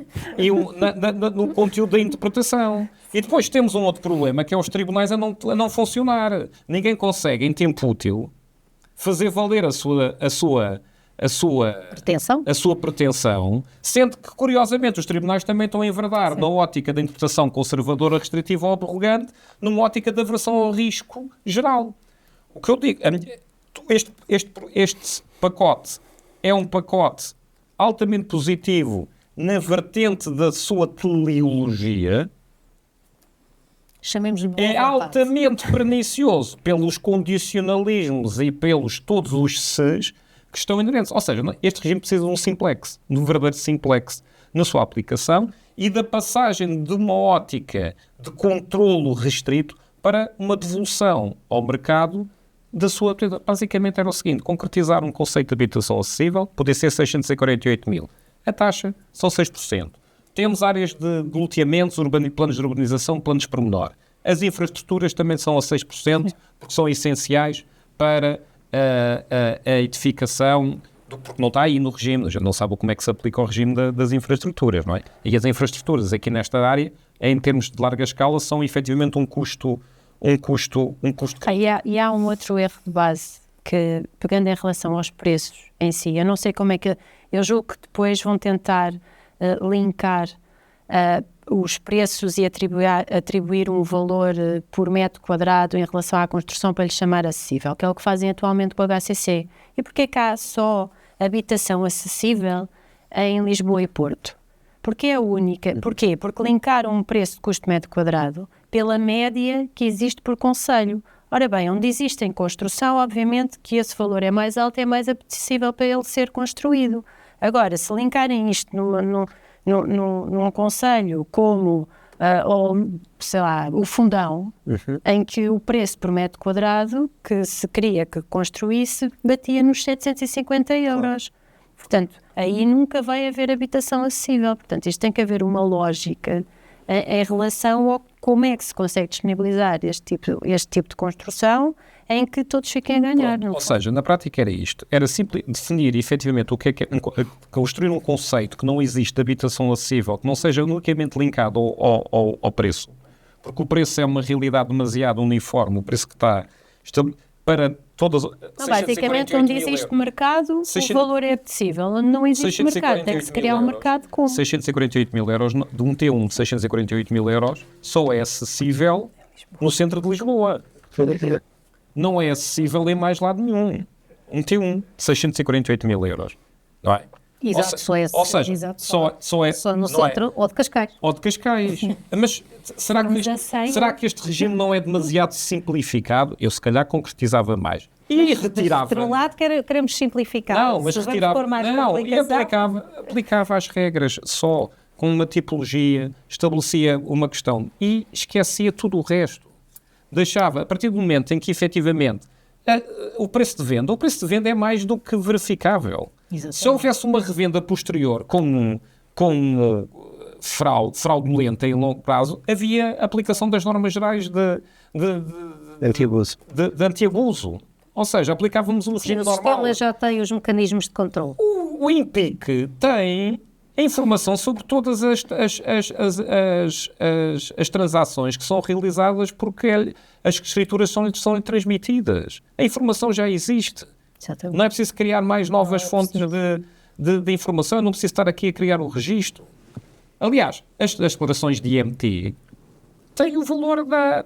no conteúdo da interpretação. E depois temos um outro problema, que é os tribunais a não funcionar. Ninguém consegue, em tempo útil, fazer valer a sua pretensão, sendo que, curiosamente, os tribunais também estão a enverdar da ótica da interpretação conservadora, restritiva ou abrogante, numa ótica da aversão ao risco geral. O que eu digo, este pacote é um pacote altamente positivo na vertente da sua teleologia, é altamente pernicioso pelos condicionalismos e pelos todos os ses que estão inerentes. Ou seja, este regime precisa de um simplex, de um verdadeiro simplex na sua aplicação e da passagem de uma ótica de controlo restrito para uma devolução ao mercado da sua atividade. Basicamente era o seguinte: concretizar um conceito de habitação acessível, poder ser 648 mil. A taxa são 6%. Temos áreas de loteamentos, planos de urbanização, planos de pormenor. As infraestruturas também são a 6%, porque são essenciais para a edificação, porque não está aí no regime, já não sabe como é que se aplica o regime das infraestruturas, não é? E as infraestruturas aqui nesta área, em termos de larga escala, são efetivamente um custo. E há um outro erro de base, que, pegando em relação aos preços em si, eu não sei como é que... Eu julgo que depois vão tentar linkar os preços e atribuir um valor por metro quadrado em relação à construção para lhe chamar acessível, que é o que fazem atualmente com o HCC. E porquê é que há só habitação acessível em Lisboa e Porto? Porque é a única. Porquê? Porque linkaram um preço de custo metro quadrado pela média que existe por concelho. Ora bem, onde existe em construção, obviamente que esse valor é mais alto, é mais apetecível para ele ser construído. Agora, se linkarem isto num concelho como, sei lá, o Fundão, em que o preço por metro quadrado que se queria que construísse batia nos 750 euros. Portanto, aí nunca vai haver habitação acessível. Portanto, isto tem que haver uma lógica em relação a como é que se consegue disponibilizar este tipo de construção em que todos fiquem a ganhar. Ou seja, na prática era isto. Era simples definir efetivamente o que é construir um conceito que não existe de habitação acessível, que não seja unicamente linkado ao preço. Porque o preço é uma realidade demasiado uniforme. O preço que está para todas... Basicamente, onde existe mercado, o valor é apetecível. Onde não existe mercado, tem que se criar um mercado como... 648 mil euros de um T1 de 648 mil euros só é acessível no centro de Lisboa. Não é acessível em mais lado nenhum. Um T1 de 648 mil euros. Não é? Exato, só é só no centro ou de Cascais. Ou de Cascais. Mas será que este regime não é demasiado simplificado? Eu se calhar concretizava mais. E retirava... Por um lado queremos simplificar. Não, mas retirava... Não, e aplicava as regras só com uma tipologia, estabelecia uma questão e esquecia tudo o resto. Deixava, a partir do momento em que efetivamente o preço de venda é mais do que verificável. Exatamente. Se houvesse uma revenda posterior com fraudulenta em longo prazo, havia aplicação das normas gerais de anti-abuso. Ou seja, aplicávamos um regime normal. O sistema já tem os mecanismos de controle. O INPIC tem a informação sobre todas as transações que são realizadas porque as escrituras são-lhe transmitidas. A informação já existe. Exatamente. Não é preciso criar mais novas fontes de informação, não preciso estar aqui a criar um registro. Aliás, as declarações de IMT têm o valor da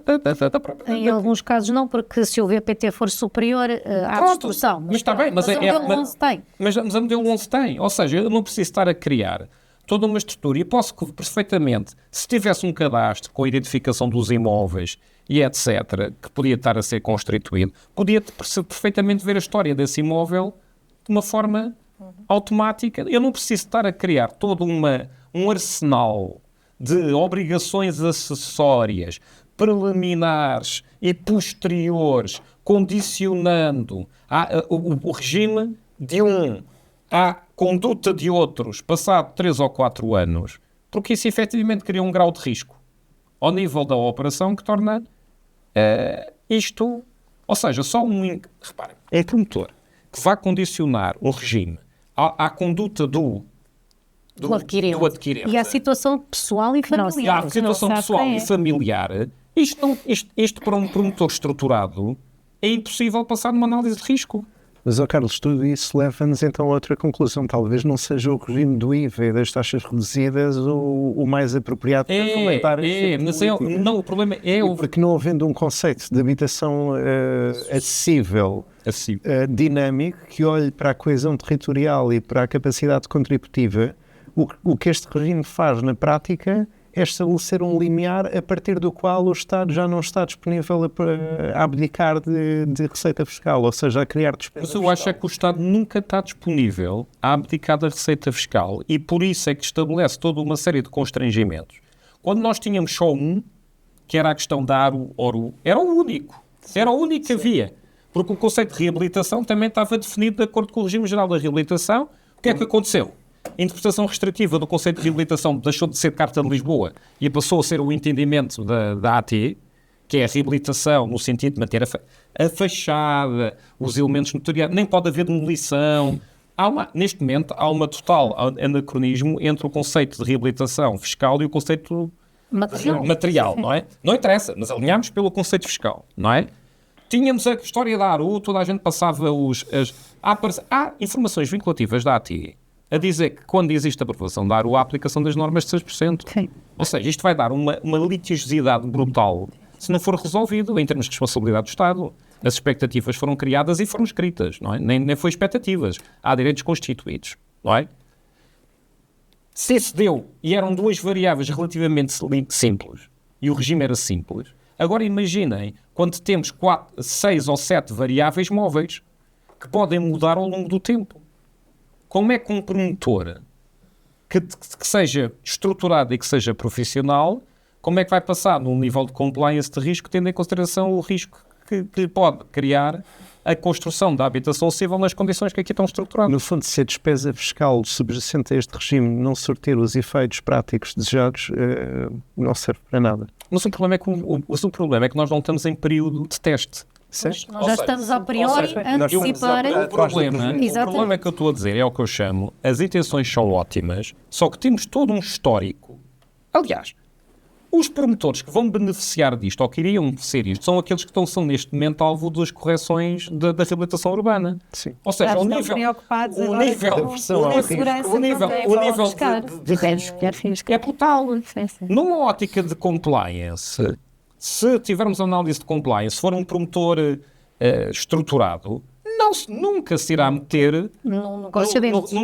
própria... Em alguns casos não, porque se o VPT for superior à destruição. Mas está bem, mas a modelo 11 tem. Mas a modelo 11 tem. Ou seja, eu não preciso estar a criar toda uma estrutura e posso perfeitamente, se tivesse um cadastro com a identificação dos imóveis e etc., que podia estar a ser constituído, podia perfeitamente ver a história desse imóvel de uma forma automática. Eu não preciso estar a criar todo um arsenal de obrigações acessórias, preliminares e posteriores, condicionando o regime de à conduta de outros, passado 3 ou 4 anos, porque isso efetivamente cria um grau de risco ao nível da operação que torna isto... Ou seja, só reparem, um promotor que vai condicionar o regime à conduta do adquirente. E à situação pessoal e familiar. E à situação pessoal e familiar, isto para um promotor estruturado é impossível passar numa análise de risco. Mas, Carlos, tudo isso leva-nos então a outra conclusão. Talvez não seja o regime do IVA e das taxas reduzidas o mais apropriado para fomentar não, o problema é porque não havendo um conceito de habitação acessível, dinâmico, que olhe para a coesão territorial e para a capacidade contributiva, o que este regime faz na prática é estabelecer um limiar a partir do qual o Estado já não está disponível a abdicar de receita fiscal, ou seja, a criar despesa fiscal. Mas eu acho é que o Estado nunca está disponível a abdicar da receita fiscal e por isso é que estabelece toda uma série de constrangimentos. Quando nós tínhamos só um, que era a questão da ARU-ORU, era o único. Era o único que havia. Porque o conceito de reabilitação também estava definido de acordo com o regime geral da reabilitação. O que é que aconteceu? A interpretação restritiva do conceito de reabilitação deixou de ser Carta de Lisboa e passou a ser o entendimento da AT, que é a reabilitação no sentido de manter a fachada, os elementos notariais, nem pode haver demolição. Neste momento há uma total anacronismo entre o conceito de reabilitação fiscal e o conceito material, não é? Não interessa, mas alinhámos pelo conceito fiscal, não é? Tínhamos a história da ARU, toda a gente passava há informações vinculativas da AT a dizer que quando existe a aprovação da ARU, há a aplicação das normas de 6%. Sim. Ou seja, isto vai dar uma litigiosidade brutal se não for resolvido em termos de responsabilidade do Estado. As expectativas foram criadas e foram escritas, não é? Nem foi expectativas. Há direitos constituídos, não é? Se se deu e eram duas variáveis relativamente simples e o regime era simples, agora imaginem quando temos 6 ou 7 variáveis móveis que podem mudar ao longo do tempo. Como é que um promotor que seja estruturado e que seja profissional, como é que vai passar num nível de compliance de risco, tendo em consideração o risco que pode criar a construção da habitação acessível nas condições que aqui estão estruturadas? No fundo, se a despesa fiscal subjacente a este regime não surtir os efeitos práticos desejados, não serve para nada. Mas o problema é que nós não estamos em período de teste. Nós já estamos a priori a antecipar. O problema que eu estou a dizer é o que eu chamo, as intenções são ótimas, só que temos todo um histórico. Aliás, os promotores que vão beneficiar disto, ou que iriam beneficiar isto, são aqueles que são neste momento alvo das correções da reabilitação urbana. Sim. Ou seja, o nível de risco é brutal. Numa ótica de compliance, se tivermos análise de compliance, se for um promotor estruturado, nunca se irá meter num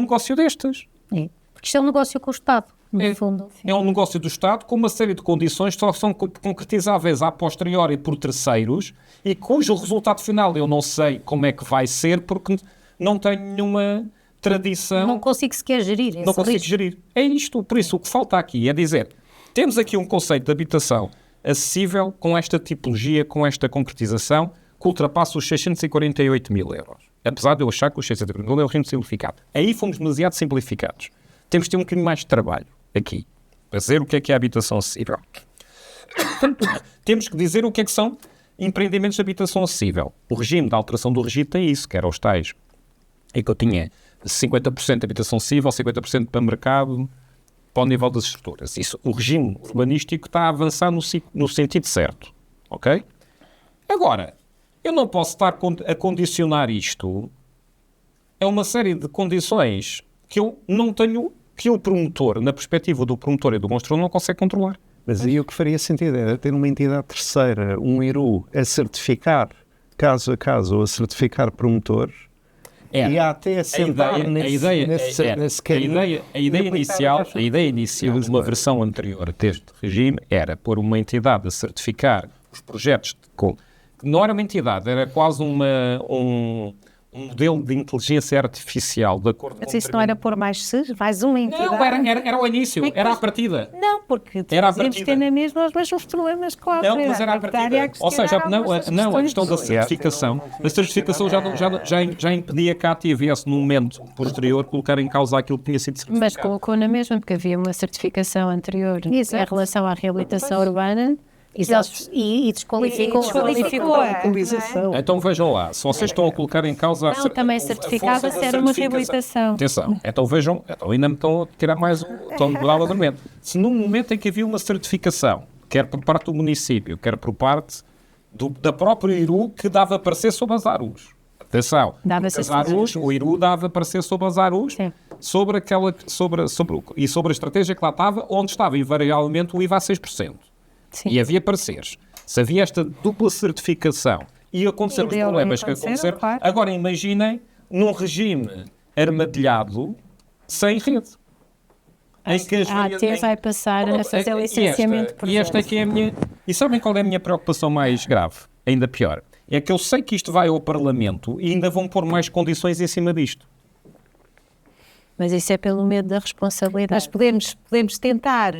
negócio destes. É. Porque isto é um negócio com o Estado, no fundo. É um negócio do Estado com uma série de condições que só são concretizáveis a posteriori por terceiros e cujo resultado final eu não sei como é que vai ser porque não tenho nenhuma tradição. Não consigo sequer gerir esse Não consigo risco. gerir. É isto. Por isso, o que falta aqui é dizer, temos aqui um conceito de habitação acessível com esta tipologia, com esta concretização, que ultrapassa os 648 mil euros. Apesar de eu achar que os 648 mil é o regime simplificado. Aí fomos demasiado simplificados. Temos de ter um bocadinho mais de trabalho aqui, para dizer o que é a habitação acessível. Temos que dizer o que é que são empreendimentos de habitação acessível. O regime da alteração do regime tem isso, que era os tais. É que eu tinha 50% de habitação acessível, 50% para mercado, para o nível das estruturas. Isso, o regime urbanístico está a avançar no sentido certo. Ok? Agora, eu não posso estar a condicionar isto a uma série de condições que eu não tenho, que o promotor, na perspectiva do promotor e do construtor, não consegue controlar. Mas aí o que faria sentido era ter uma entidade terceira, um IRU, a certificar caso a caso ou a certificar promotores. E até assentar a ideia inicial de uma versão anterior deste regime era pôr uma entidade a certificar os projetos que não era uma entidade, era quase um modelo de inteligência artificial de acordo Mas isso não era pôr mais uma entidade? Não, era o início, era a partida. Não, porque podemos ter na mesma os mesmos problemas com a Não, mas era a partida. Ou seja, a questão da certificação, já impedia que a AT viesse num momento posterior colocar em causa aquilo que tinha sido certificado. Mas colocou na mesma, porque havia uma certificação anterior em relação à reabilitação urbana. Exato. E desqualificou a utilização. Então vejam lá, se vocês estão a colocar em causa... Não, também certificava se era uma reabilitação. Atenção, então vejam, ainda me estão a tirar mais estão a mudar o argumento. Se num momento em que havia uma certificação, quer por parte do município, quer por parte da própria IRU, que dava parecer sobre as ARUs. Atenção, o IRU dava parecer sobre as ARUs, sobre a estratégia que lá estava, onde estava invariavelmente o IVA a 6%. Sim. E havia pareceres. Se havia esta dupla certificação e aconteceram os problemas que aconteceram, agora imaginem num regime armadilhado sem rede. Até vai passar a fazer licenciamento por E sabem qual é a minha preocupação mais grave? Ainda pior. É que eu sei que isto vai ao Parlamento e ainda vão pôr mais condições em cima disto. Mas isso é pelo medo da responsabilidade. Mas podemos tentar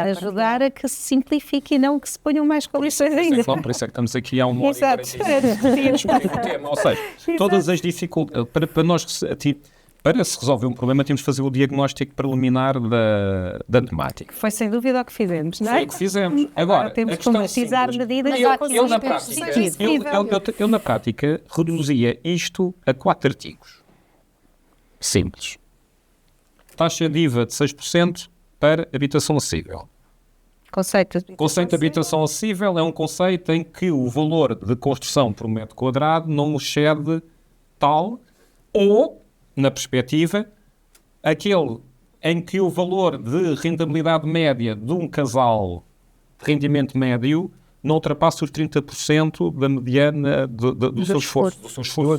ajudar a que se simplifique e não que se ponham mais condições ainda. Por isso é que estamos aqui há uma hora e tema. Ou seja, todas as dificuldades... Para se resolver um problema, temos de fazer o diagnóstico preliminar da temática. Foi sem dúvida o que fizemos, não é? Foi o que fizemos. Agora temos que concretizar medidas. Eu, na prática, reduzia isto a 4 artigos. Simples. Taxa de IVA de 6% para habitação acessível. Conceito de habitação acessível é um conceito em que o valor de construção por metro quadrado não excede tal ou, na perspectiva, aquele em que o valor de rentabilidade média de um casal de rendimento médio não ultrapassa os 30% da mediana do seu esforço, do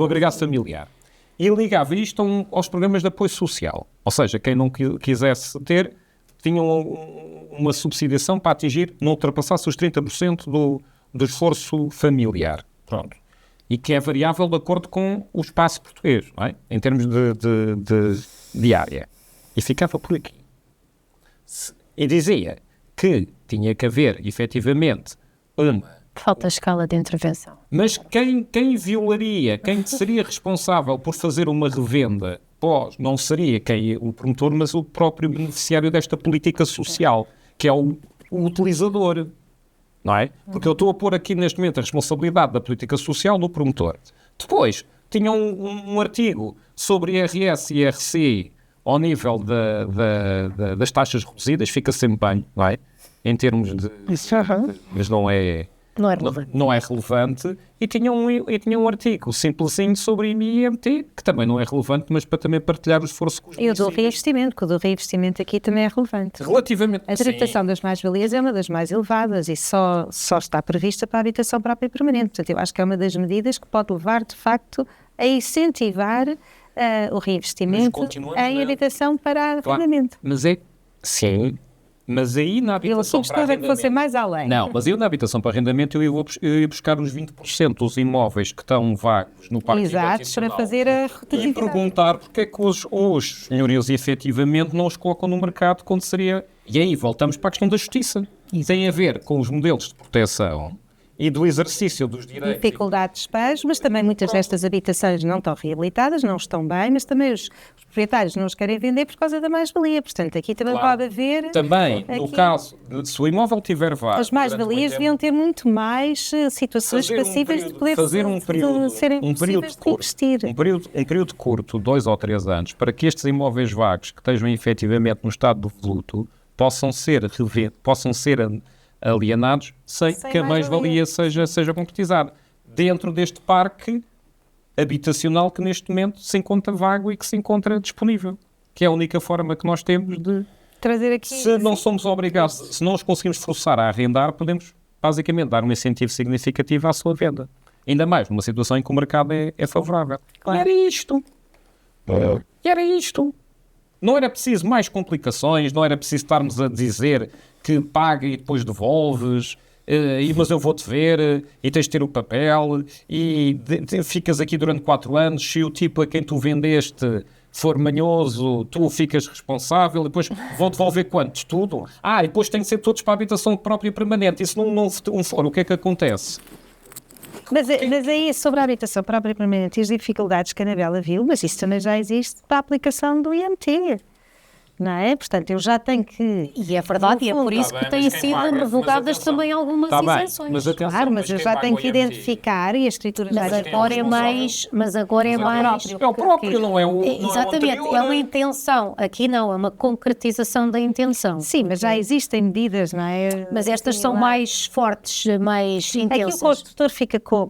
agregado familiar. E ligava isto aos programas de apoio social. Ou seja, quem não quisesse ter, tinha uma subsidiação para atingir, não ultrapassasse os 30% do esforço familiar. Pronto. E que é variável de acordo com o espaço português, não é? Em termos de área. E ficava por aqui. E dizia que tinha que haver, efetivamente, falta a escala de intervenção. Mas quem violaria, quem seria responsável por fazer uma revenda, não seria o promotor, mas o próprio beneficiário desta política social, que é o utilizador. Não é? Porque eu estou a pôr aqui neste momento a responsabilidade da política social no promotor. Depois, tinha um artigo sobre IRS e IRC ao nível das taxas reduzidas, fica sempre bem, não é? Em termos de... Mas não é relevante. E tinha um artigo simplesinho sobre IMT, que também não é relevante, mas para também partilhar o esforço com os municípios. E o do reinvestimento, que o do reinvestimento aqui também é relevante. Relativamente, a tributação das mais-valias é uma das mais elevadas e só está prevista para a habitação própria e permanente. Portanto, eu acho que é uma das medidas que pode levar, de facto, a incentivar o reinvestimento em habitação para arrendamento. Mas Mas aí na habitação para arrendamento... que fosse mais além. Não, mas eu na habitação para arrendamento eu ia buscar os 20% dos imóveis que estão vagos no Parque Exato, para fazer a rotatividade. E perguntar porque é que os senhorios efetivamente não os colocam no mercado quando seria... E aí voltamos para a questão da justiça. E tem a ver com os modelos de proteção e do exercício dos direitos. Dificuldade de despejo, mas também muitas destas habitações não estão reabilitadas, não estão bem, mas também os proprietários não os querem vender por causa da mais-valia. Portanto, aqui também pode haver... Também, no caso, se o imóvel tiver vago... As mais-valias deviam ter muito mais situações passíveis de poder serem possíveis de investir. Um período curto, 2 ou 3 anos, para que estes imóveis vagos que estejam efetivamente no estado de voluto possam ser alienados sem que a mais-valia seja concretizada. Dentro deste parque habitacional que neste momento se encontra vago e que se encontra disponível. Que é a única forma que nós temos de trazer aqui. Se não somos obrigados, se não os conseguimos forçar a arrendar, podemos basicamente dar um incentivo significativo à sua venda. Ainda mais numa situação em que o mercado é favorável. Claro. E era isto. Não era preciso mais complicações, não era preciso estarmos a dizer que paga e depois devolves, mas eu vou-te ver, e tens de ter o papel, e ficas aqui durante 4 anos, se o tipo a quem tu vendeste for manhoso, tu ficas responsável, e depois vou devolver quantos? Tudo? E depois tem que ser todos para a habitação própria permanente. Isso não for, o que é que acontece? Mas aí, sobre a habitação própria permanente e as dificuldades que a Anabela viu, mas isso também já existe para a aplicação do IMT. não é? Portanto, eu já tenho que... E é verdade, e é por isso que têm sido revogadas também algumas isenções. Mas atenção, Claro, mas eu já tenho que identificar e a escritura já... Mas agora é mais... É o próprio, não é o... Exatamente, é uma intenção. Aqui não, é uma concretização da intenção. Sim, mas já existem medidas, não é? Mas estas são mais fortes, mais intensas. Aqui o construtor fica com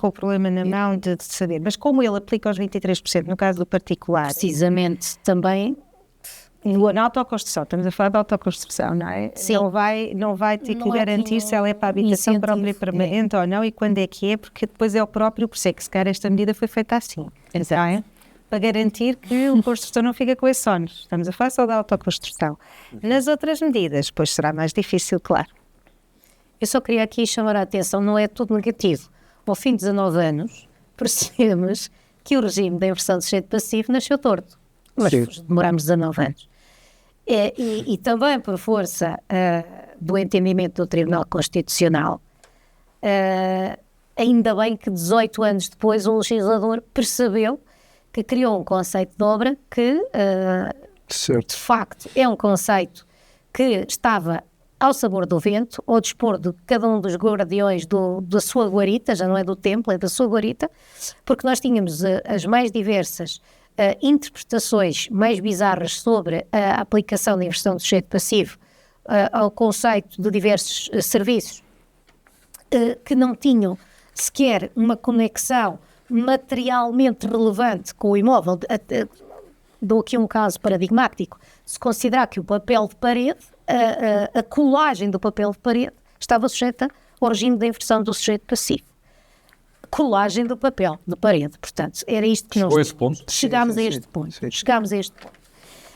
o problema na mão de saber. Mas como ele aplica os 23% no caso do particular... Precisamente, também... Na autoconstrução, estamos a falar de autoconstrução, não é? Sim. Não vai ter que garantir se ela é para a habitação própria e permanente ou não, e quando é que é, porque depois é o próprio, por isso é que se calhar esta medida foi feita assim. Então, é? Para garantir que o construtor não fica com esse ónus. Estamos a falar só da autoconstrução. Nas outras medidas, pois será mais difícil, claro. Eu só queria aqui chamar a atenção, não é tudo negativo. Ao fim de 19 anos, percebemos que o regime da inversão do sujeito passivo nasceu torto. Mas demoramos 19 anos. E também por força do entendimento do Tribunal Constitucional, ainda bem que 18 anos depois o legislador percebeu que criou um conceito de obra que, de facto, é um conceito que estava ao sabor do vento, ao dispor de cada um dos guardiões da sua guarita, já não é do templo, é da sua guarita, porque nós tínhamos as mais diversas interpretações mais bizarras sobre a aplicação da inversão do sujeito passivo ao conceito de diversos serviços que não tinham sequer uma conexão materialmente relevante com o imóvel. Dou aqui um caso paradigmático. Se considerar que o papel de parede, a colagem do papel de parede, estava sujeita ao regime da inversão do sujeito passivo. Colagem do papel de parede, portanto, era isto que nós chegámos a este ponto. Chegámos a este ponto.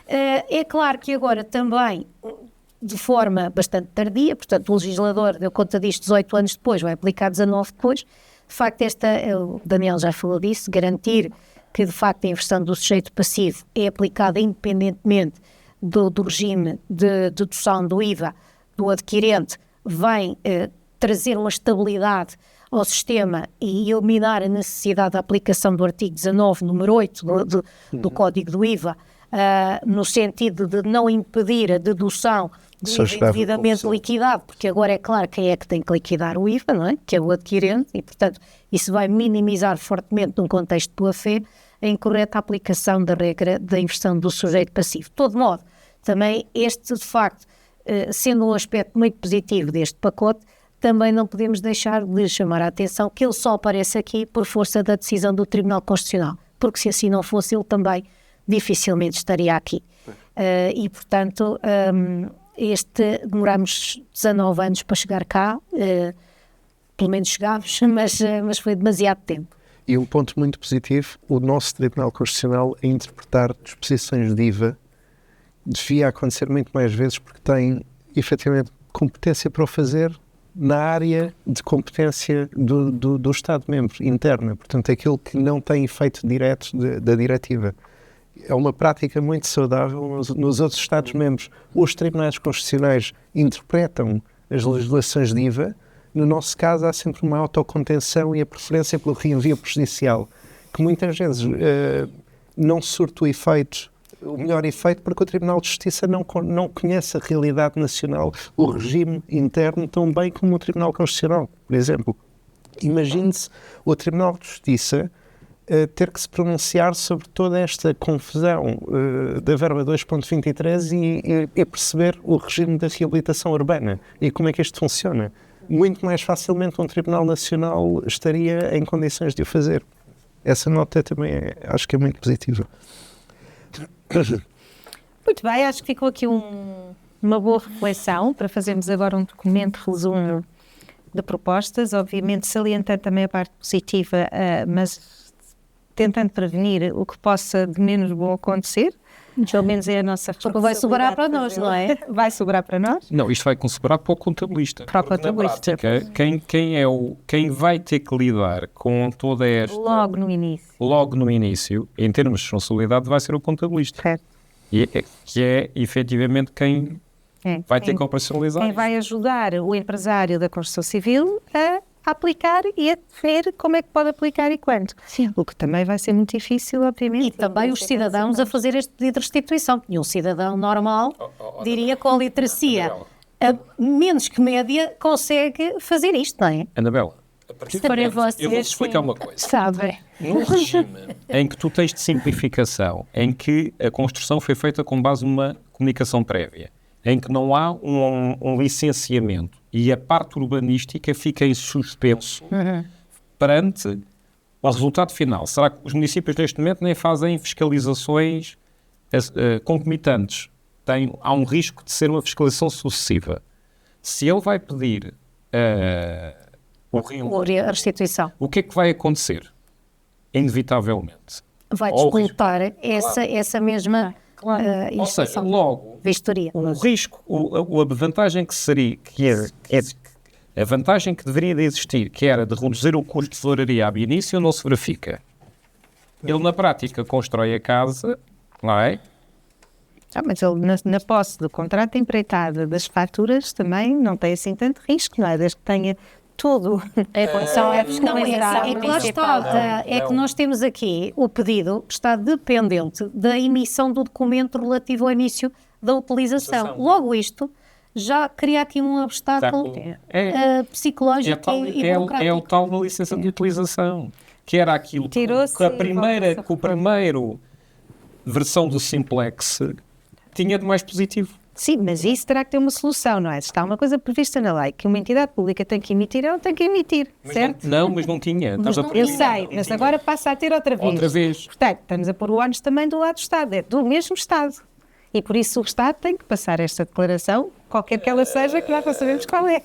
É claro que agora também, de forma bastante tardia, portanto, o legislador deu conta disto 18 anos depois, vai aplicar 19 depois. De facto, o Daniel já falou disso, garantir que, de facto, a inversão do sujeito passivo é aplicada independentemente do regime de dedução do IVA do adquirente, vem trazer uma estabilidade ao sistema e eliminar a necessidade da aplicação do artigo 19, número 8 do Código do IVA, no sentido de não impedir a dedução do IVA devidamente liquidado, porque agora é claro quem é que tem que liquidar o IVA, não é? Que é o adquirente, e portanto isso vai minimizar fortemente num contexto de boa-fé a incorreta aplicação da regra da inversão do sujeito passivo. De todo modo, também este de facto, sendo um aspecto muito positivo deste pacote, também não podemos deixar de chamar a atenção que ele só aparece aqui por força da decisão do Tribunal Constitucional, porque se assim não fosse, ele também dificilmente estaria aqui. E, portanto, demoramos 19 anos para chegar cá, pelo menos chegámos, mas foi demasiado tempo. E um ponto muito positivo, o nosso Tribunal Constitucional a interpretar disposições de IVA devia acontecer muito mais vezes porque tem, efetivamente, competência para o fazer na área de competência do Estado-membro interna, portanto, aquilo que não tem efeito direto da diretiva. É uma prática muito saudável nos outros Estados-membros. Os tribunais constitucionais interpretam as legislações de IVA. No nosso caso, há sempre uma autocontenção e a preferência pelo reenvio prejudicial, que muitas vezes não surte o melhor efeito, porque o Tribunal de Justiça não conhece a realidade nacional, o regime interno, tão bem como o Tribunal Constitucional. Por exemplo, imagine-se o Tribunal de Justiça ter que se pronunciar sobre toda esta confusão da verba 2.23 e perceber o regime da reabilitação urbana e como é que isto funciona. Muito mais facilmente um Tribunal Nacional estaria em condições de o fazer. Essa nota também acho que é muito positiva. Muito bem, acho que ficou aqui uma boa reflexão para fazermos agora um documento de resumo de propostas, obviamente salientando também a parte positiva, mas tentando prevenir o que possa de menos bom acontecer. Pelo menos é a nossa responsabilidade. Vai sobrar para nós, não é? Vai sobrar para nós? Não, isto vai sobrar para o contabilista. Para o contabilista. Quem vai ter que lidar com toda esta... Logo no início, em termos de responsabilidade, vai ser o contabilista. Certo. Que é efetivamente quem vai ter que operacionalizar. Quem vai ajudar o empresário da construção civil a a aplicar e a ver como é que pode aplicar e quando. Sim. O que também vai ser muito difícil, obviamente. E também os cidadãos a fazer este pedido de restituição. E um cidadão normal diria que com a literacia menos que média consegue fazer isto, não é? Anabela, Para vocês, eu vou-te explicar uma coisa. sabem. Num regime em que tu tens de simplificação, em que a construção foi feita com base numa comunicação prévia, em que não há um licenciamento e a parte urbanística fica em suspenso perante o resultado final. Será que os municípios neste momento nem fazem fiscalizações concomitantes? Há um risco de ser uma fiscalização sucessiva. Se ele vai pedir A restituição. o que é que vai acontecer? Inevitavelmente. Vai disputar essa mesma Ou seja, logo, vistoria. o risco, a vantagem que seria, a vantagem que deveria de existir, que era de reduzir o custo de tesouraria ab início, não se verifica. Ele, na prática, constrói a casa, não é? Mas ele, na posse do contrato de empreitada das faturas, também não tem assim tanto risco, não é? Desde que tenha tudo. Em relação à fiscalização É que lá está, é que nós temos aqui o pedido que está dependente da emissão do documento relativo ao início da utilização. Logo isto já cria aqui um obstáculo psicológico e burocrático. É o tal da licença de utilização, que era aquilo que a primeira versão do Simplex tinha de mais positivo. Sim, mas isso terá que ter uma solução, não é? Se está uma coisa prevista na lei que uma entidade pública tem que emitir, ela tem que emitir, certo? Mas não tinha. Eu sei, mas agora passa a ter outra vez. Portanto, estamos a pôr o ónus também do lado do Estado, é do mesmo Estado. E por isso o Estado tem que passar esta declaração, qualquer que ela seja, que nós não sabemos qual é.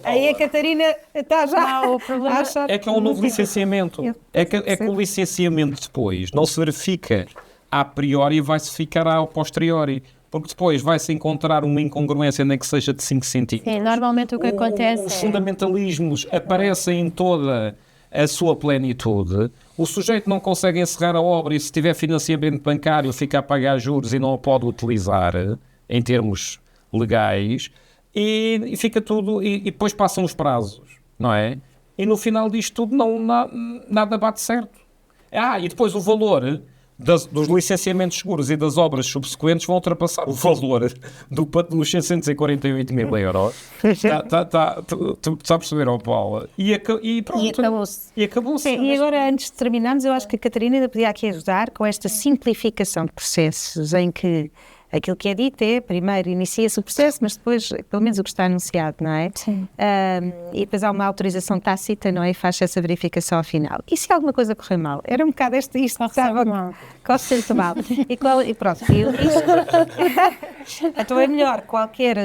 Aí a Catarina está já... Não, o problema é que é um novo licenciamento. É que o licenciamento depois não se verifica a priori e vai-se ficar a posteriori. Porque depois vai-se encontrar uma incongruência, nem que seja de 5 centímetros. Sim, normalmente o que acontece Os fundamentalismos aparecem em toda a sua plenitude. O sujeito não consegue encerrar a obra e se tiver financiamento bancário fica a pagar juros e não a pode utilizar em termos legais e fica tudo... E depois passam os prazos, não é? E no final disto tudo nada bate certo. E depois o valor... dos licenciamentos seguros e das obras subsequentes vão ultrapassar o valor dos 648 mil euros. Tu sabes perceber, Paula? E pronto. E acabou-se. E agora, antes de terminarmos, eu acho que a Catarina ainda podia aqui ajudar com esta simplificação de processos, em que aquilo que é dito é, primeiro inicia-se o processo, mas depois, pelo menos o que está anunciado, não é? Sim. E depois há uma autorização tácita, não é? E faz essa verificação ao final. E se alguma coisa correr mal? Era um bocado isto que estava mal. Corre sempre mal. E pronto. Então é melhor qualquer,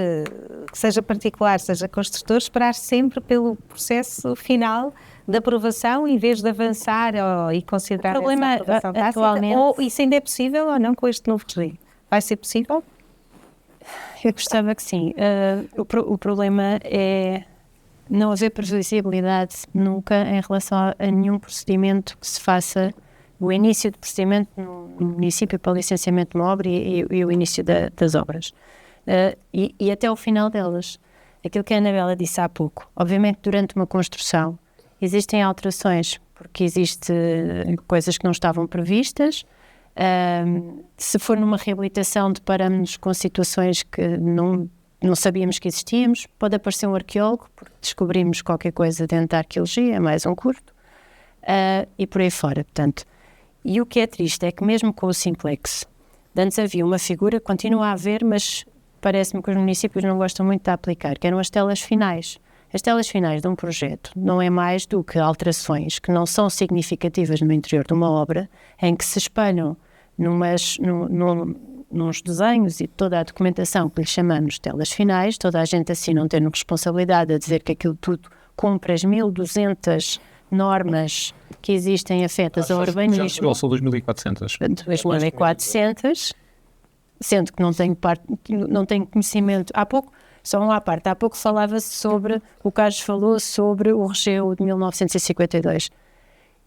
que seja particular, seja construtor, esperar sempre pelo processo final de aprovação, em vez de avançar e considerar o problema essa aprovação tácita. Atualmente... Ou isso ainda é possível ou não com este novo regime? Vai ser possível? Eu gostava que sim. O problema é não haver previsibilidade nunca em relação a nenhum procedimento que se faça, o início de procedimento no município para o licenciamento de uma obra e o início das obras. E até o final delas. Aquilo que a Anabela disse há pouco. Obviamente, durante uma construção existem alterações, porque existem coisas que não estavam previstas. Se for numa reabilitação, deparamos com situações que não sabíamos que existíamos. Pode aparecer um arqueólogo, porque descobrimos qualquer coisa dentro da arqueologia, é mais um curto, e por aí fora. Portanto, e o que é triste é que mesmo com o Simplex, antes havia uma figura, continua a haver, mas parece-me que os municípios não gostam muito de aplicar, que eram as telas finais. As telas finais de um projeto não é mais do que alterações que não são significativas no interior de uma obra, em que se espalham nos desenhos e toda a documentação que lhe chamamos telas finais. Toda a gente assim não tendo responsabilidade a dizer que aquilo tudo cumpre as 1200 normas que existem afetas ao urbanismo. Já chegou, são 2400. 2400, sendo que não tenho conhecimento. Há pouco, só uma à parte, há pouco falava-se sobre, o Carlos falou sobre o Regeu de 1952.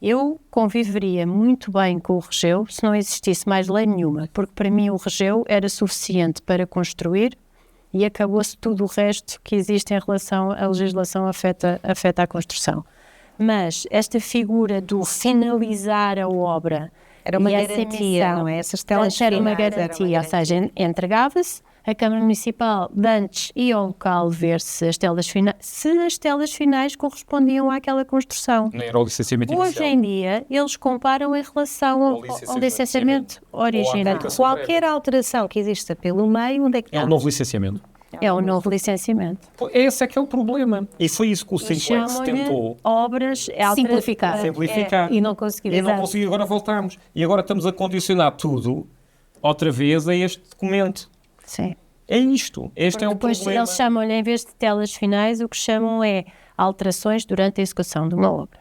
Eu conviveria muito bem com o Regeu se não existisse mais lei nenhuma, porque para mim o Regeu era suficiente para construir e acabou-se tudo o resto que existe em relação à legislação afeta a construção. Mas esta figura do finalizar a obra era uma garantia, não é? Essas telas era uma garantia, ou seja, entregava-se, a Câmara Municipal de antes ia ao local ver se as telas finais correspondiam àquela construção. Não era o licenciamento inicial. Hoje em dia, eles comparam em relação ao licenciamento original. Qualquer alteração que exista pelo meio, onde é que está? É um novo licenciamento. É o novo licenciamento. Esse é que é o problema. E foi isso que o Simplex tentou. Obras simplificar. E não conseguiu. E não conseguiu, agora voltamos. E agora estamos a condicionar tudo, outra vez, a este documento. Sim. É isto. Este é o depois problema. Eles chamam-lhe, em vez de telas finais, o que chamam é alterações durante a execução de uma obra.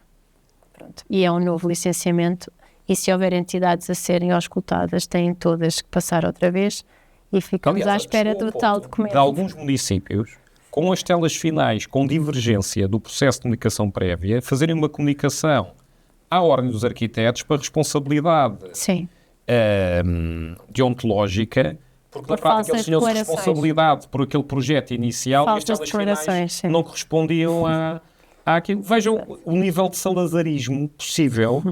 Pronto. E é um novo licenciamento. E se houver entidades a serem auscultadas, têm todas que passar outra vez e ficamos à espera do tal documento. De alguns municípios, com as telas finais, com divergência do processo de comunicação prévia, fazerem uma comunicação à ordem dos arquitetos para responsabilidade deontológica. Porque na prática eles tinham responsabilidade por aquele projeto inicial e as telas finais não correspondiam àquilo. Vejam o nível de salazarismo possível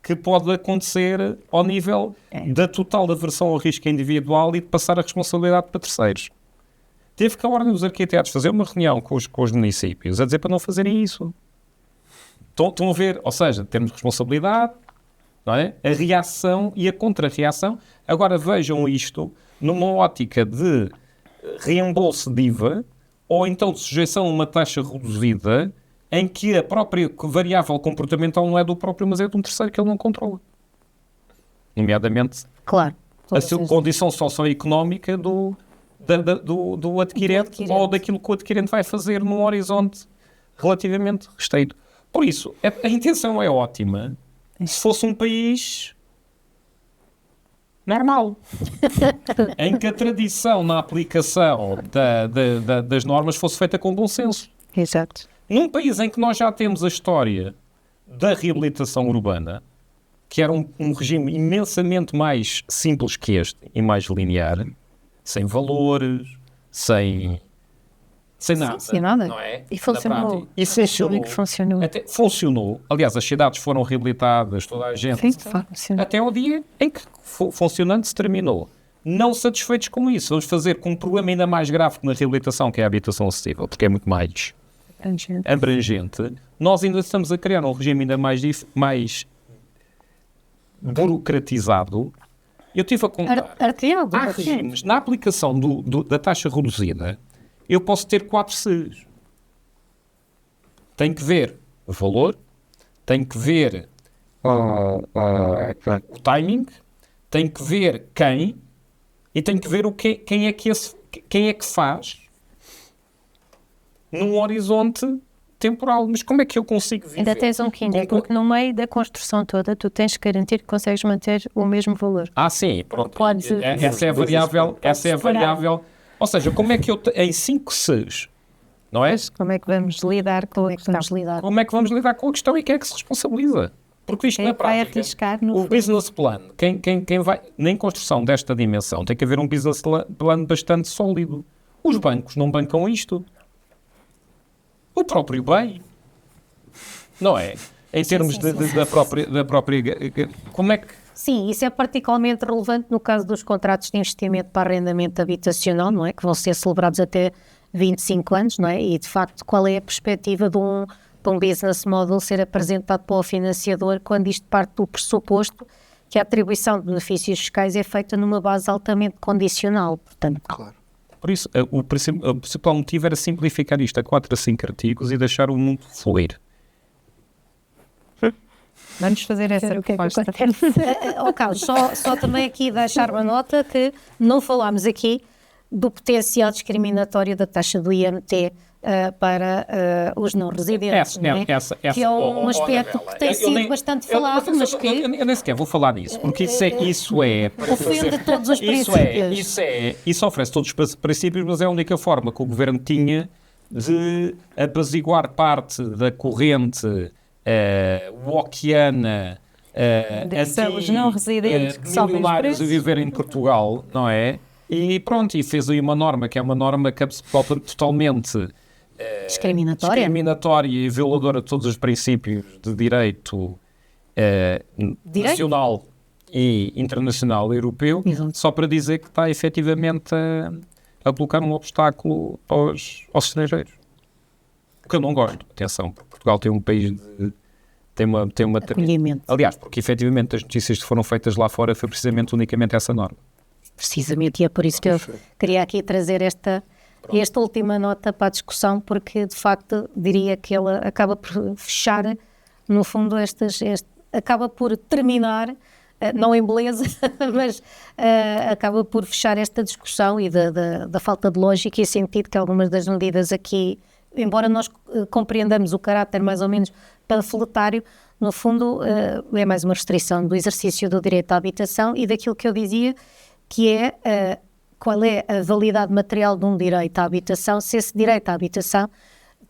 que pode acontecer ao nível da total aversão ao risco individual e de passar a responsabilidade para terceiros. Teve que a Ordem dos Arquitetos fazer uma reunião com os municípios a dizer para não fazerem isso. Estão a ver, ou seja, termos responsabilidade, não é? A reação e a contra-reação. Agora vejam isto numa ótica de reembolso de IVA ou então de sujeição a uma taxa reduzida em que a própria variável comportamental não é do próprio, mas é de um terceiro que ele não controla. Nomeadamente, a condição socioeconómica do adquirente ou daquilo que o adquirente vai fazer num horizonte relativamente restrito. Por isso, a intenção é ótima se fosse um país normal, em que a tradição na aplicação das normas fosse feita com bom senso. Exato. Num país em que nós já temos a história da reabilitação urbana, que era um regime imensamente mais simples que este e mais linear, sem valores, sem nada. Sem nada. Não é? E funcionou. E funcionou. Até funcionou. Aliás, as cidades foram reabilitadas, toda a gente. Até ao dia em que funcionando se terminou. Não satisfeitos com isso, vamos fazer com um problema ainda mais grave que na reabilitação, que é a habitação acessível, porque é muito mais abrangente. Nós ainda estamos a criar um regime ainda mais burocratizado. Eu tive a contar. Há regimes. Na aplicação da taxa reduzida, eu posso ter 4 Cs. Tem que ver o valor, tem que ver o timing, tem que ver quem, e tem que ver quem é que faz num horizonte temporal. Mas como é que eu consigo viver? Ainda tens um quinto, porque no meio da construção toda tu tens que garantir que consegues manter o mesmo valor. Sim, pronto. Essa é a variável. Ou seja, como é que eu em 5 Cs, não é? Como é que vamos lidar com a questão? Como é que vamos lidar com a questão e quem é que se responsabiliza? Porque isto na prática, vai arriscar no business plan, quem vai, na construção desta dimensão, tem que haver um business plan bastante sólido. Os bancos não bancam isto. O próprio bem, não é? Em termos da própria... Como é que... Sim, isso é particularmente relevante no caso dos contratos de investimento para arrendamento habitacional, não é? Que vão ser celebrados até 25 anos, não é? E, de facto, qual é a perspectiva de um business model ser apresentado para o financiador quando isto parte do pressuposto que a atribuição de benefícios fiscais é feita numa base altamente condicional, portanto. Claro. Por isso, o principal motivo era simplificar isto a 4 a 5 artigos e deixar o mundo fluir. Vamos fazer essa proposta. Carlos, só também aqui deixar uma nota que não falámos aqui do potencial discriminatório da taxa do IMT para os não residentes, que é um aspecto que tem sido bastante falado, mas que... Eu nem sequer vou falar disso, porque isso é ofende todos os princípios. Isso oferece todos os princípios, mas é a única forma que o Governo tinha de apaziguar parte da corrente walkiana os não residentes milionários a viver em Portugal, não é? E pronto, e fez aí uma norma, que é uma norma que é totalmente discriminatória e violadora de todos os princípios de direito nacional e internacional europeu, só para dizer que está efetivamente a colocar um obstáculo aos estrangeiros. O que eu não gosto. Atenção, Portugal tem um país de... Tem uma acolhimento. Aliás, porque efetivamente as notícias que foram feitas lá fora foi precisamente unicamente essa norma. Precisamente, e é por isso que eu queria aqui trazer esta última nota para a discussão, porque de facto diria que ela acaba por fechar, no fundo, acaba por terminar, não em beleza, mas acaba por fechar esta discussão e da falta de lógica e sentido que algumas das medidas aqui, embora nós compreendamos o caráter mais ou menos panfletário, no fundo é mais uma restrição do exercício do direito à habitação e daquilo que eu dizia, que é qual é a validade material de um direito à habitação, se esse direito à habitação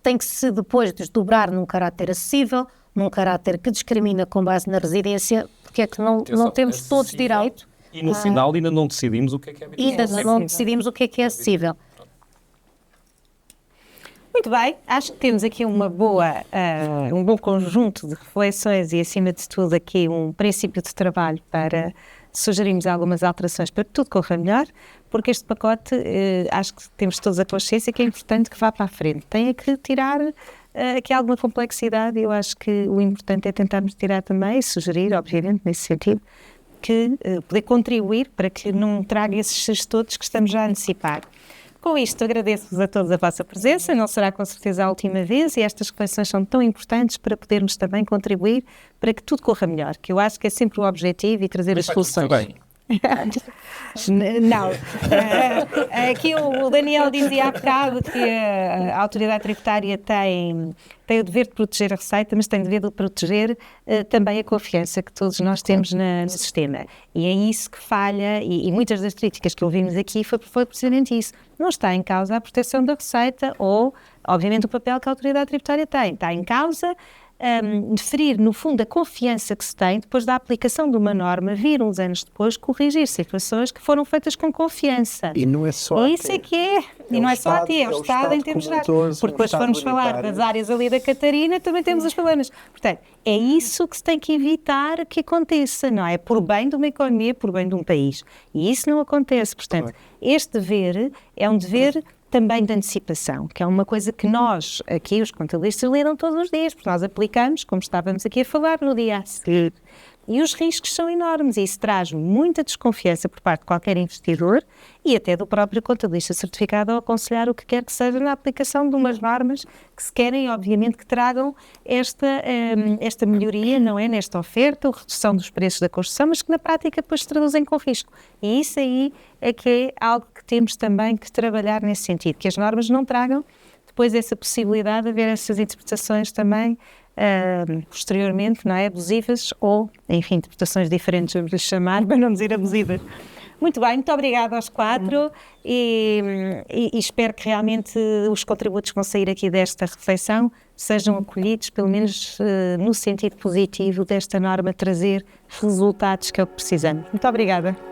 tem que se depois desdobrar num caráter acessível, num caráter que discrimina com base na residência, porque é que não temos todos direito. E no final ainda não decidimos o que é habitação. Ainda não decidimos o que é acessível. Muito bem, acho que temos aqui um bom conjunto de reflexões e, acima de tudo, aqui um princípio de trabalho para sugerirmos algumas alterações para que tudo corra melhor, porque este pacote, acho que temos todos a consciência que é importante que vá para a frente. Tem que tirar aqui alguma complexidade e eu acho que o importante é tentarmos tirar também e sugerir, obviamente, nesse sentido, que poder contribuir para que não traga esses todos que estamos já a antecipar. Com isto, agradeço-vos a todos a vossa presença, não será com certeza a última vez e estas reflexões são tão importantes para podermos também contribuir para que tudo corra melhor, que eu acho que é sempre o objetivo e trazer as soluções. Bem. Não. Aqui o Daniel dizia há bocado que a autoridade tributária tem o dever de proteger a receita, mas tem o dever de proteger também a confiança que todos nós temos no sistema. E é isso que falha, e muitas das críticas que ouvimos aqui foi precisamente isso. Não está em causa a proteção da receita ou, obviamente, o papel que a autoridade tributária tem. Está em causa deferir, no fundo, a confiança que se tem depois da aplicação de uma norma, vir uns anos depois corrigir situações que foram feitas com confiança. E não é só isso é que é. E não é só a ti, é o Estado em termos gerais. Porque depois formos falar das áreas ali da Catarina, também temos os problemas. Portanto, é isso que se tem que evitar que aconteça, não é? Por bem de uma economia, por bem de um país. E isso não acontece. Portanto, este dever é um dever também de antecipação, que é uma coisa que nós, aqui, os contabilistas, lidam todos os dias, porque nós aplicamos, como estávamos aqui a falar, no dia a seguir. E os riscos são enormes e isso traz muita desconfiança por parte de qualquer investidor e até do próprio contabilista certificado ao aconselhar o que quer que seja na aplicação de umas normas que se querem, obviamente, que tragam esta melhoria, não é, nesta oferta, ou redução dos preços da construção, mas que na prática depois se traduzem com risco. E isso aí é que é algo que temos também que trabalhar nesse sentido, que as normas não tragam depois essa possibilidade de haver essas interpretações também posteriormente, não é, abusivas ou, enfim, interpretações diferentes, vamos lhes chamar, para não dizer abusivas. Muito bem, muito obrigada aos quatro e espero que realmente os contributos que vão sair aqui desta reflexão sejam acolhidos, pelo menos no sentido positivo desta norma trazer resultados que é o que precisamos. Muito obrigada.